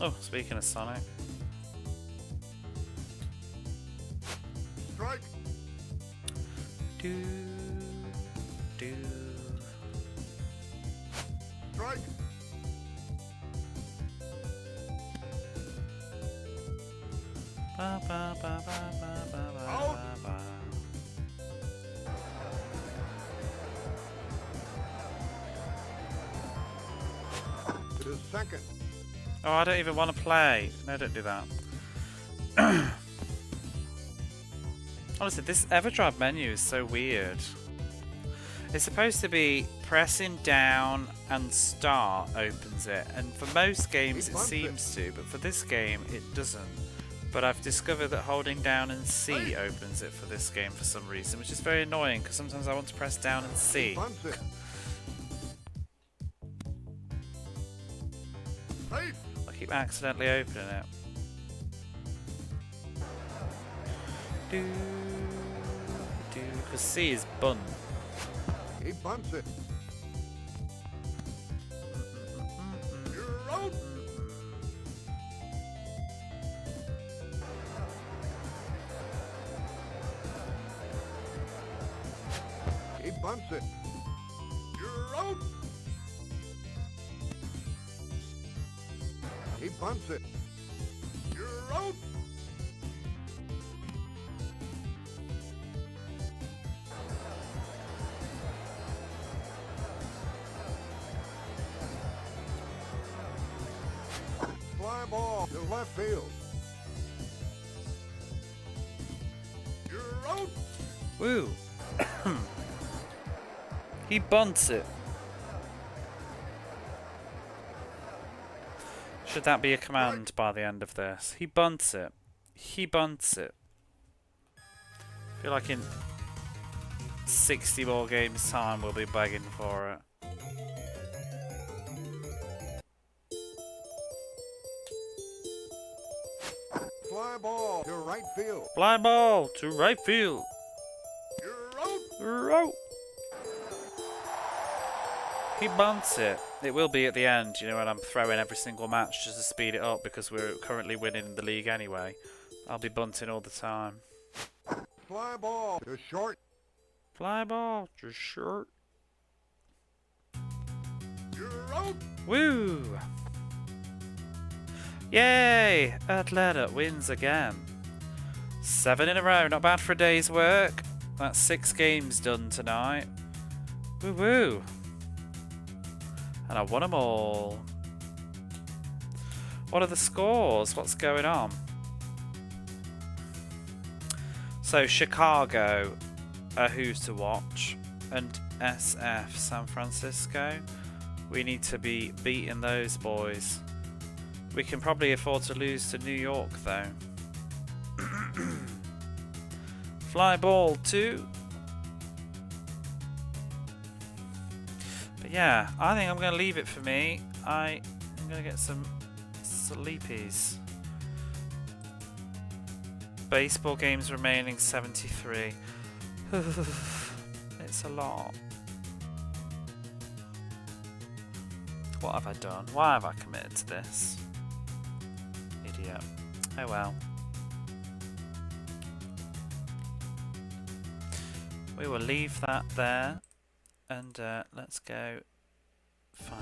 Oh, speaking of Sonic. Strike. Do, do. Strike. Ba, ba, ba, ba, ba, ba, ba, Out. ba. To second. Oh, I don't even want to play. No, don't do that. Honestly, this EverDrive menu is so weird. It's supposed to be pressing down and start opens it, and for most games it seems to, but for this game it doesn't. But I've discovered that holding down and C opens it for this game for some reason, which is very annoying because sometimes I want to press down and C. I keep accidentally opening it. Because C is bunt. He bunts it. You're out. He bunts it. You're out. He bunts it. You're out. Fly ball to left field. You're out. Woo! He bunts it. Should that be a command by the end of this? He bunts it. He bunts it. I feel like in 60 more games time we'll be begging for it. Fly ball to right field. Fly ball to right field. You're out. You're out. He bunts it. It will be at the end, you know, when I'm throwing every single match just to speed it up because we're currently winning the league anyway. I'll be bunting all the time. Fly ball to short. Fly ball to short. You're out. Woo! Yay! Atlanta wins again. 7 in a row. Not bad for a day's work. That's 6 games done tonight. Woo woo! And I won them all. What are the scores? What's going on? So Chicago are who's to watch, and SF San Francisco. We need to be beating those boys. We can probably afford to lose to New York though. Fly ball 2. But yeah, I think I'm going to leave it for me. I'm going to get some sleepies. Baseball games remaining 73. It's a lot. What have I done? Why have I committed to this? Idiot. Oh well. We will leave that there and let's go find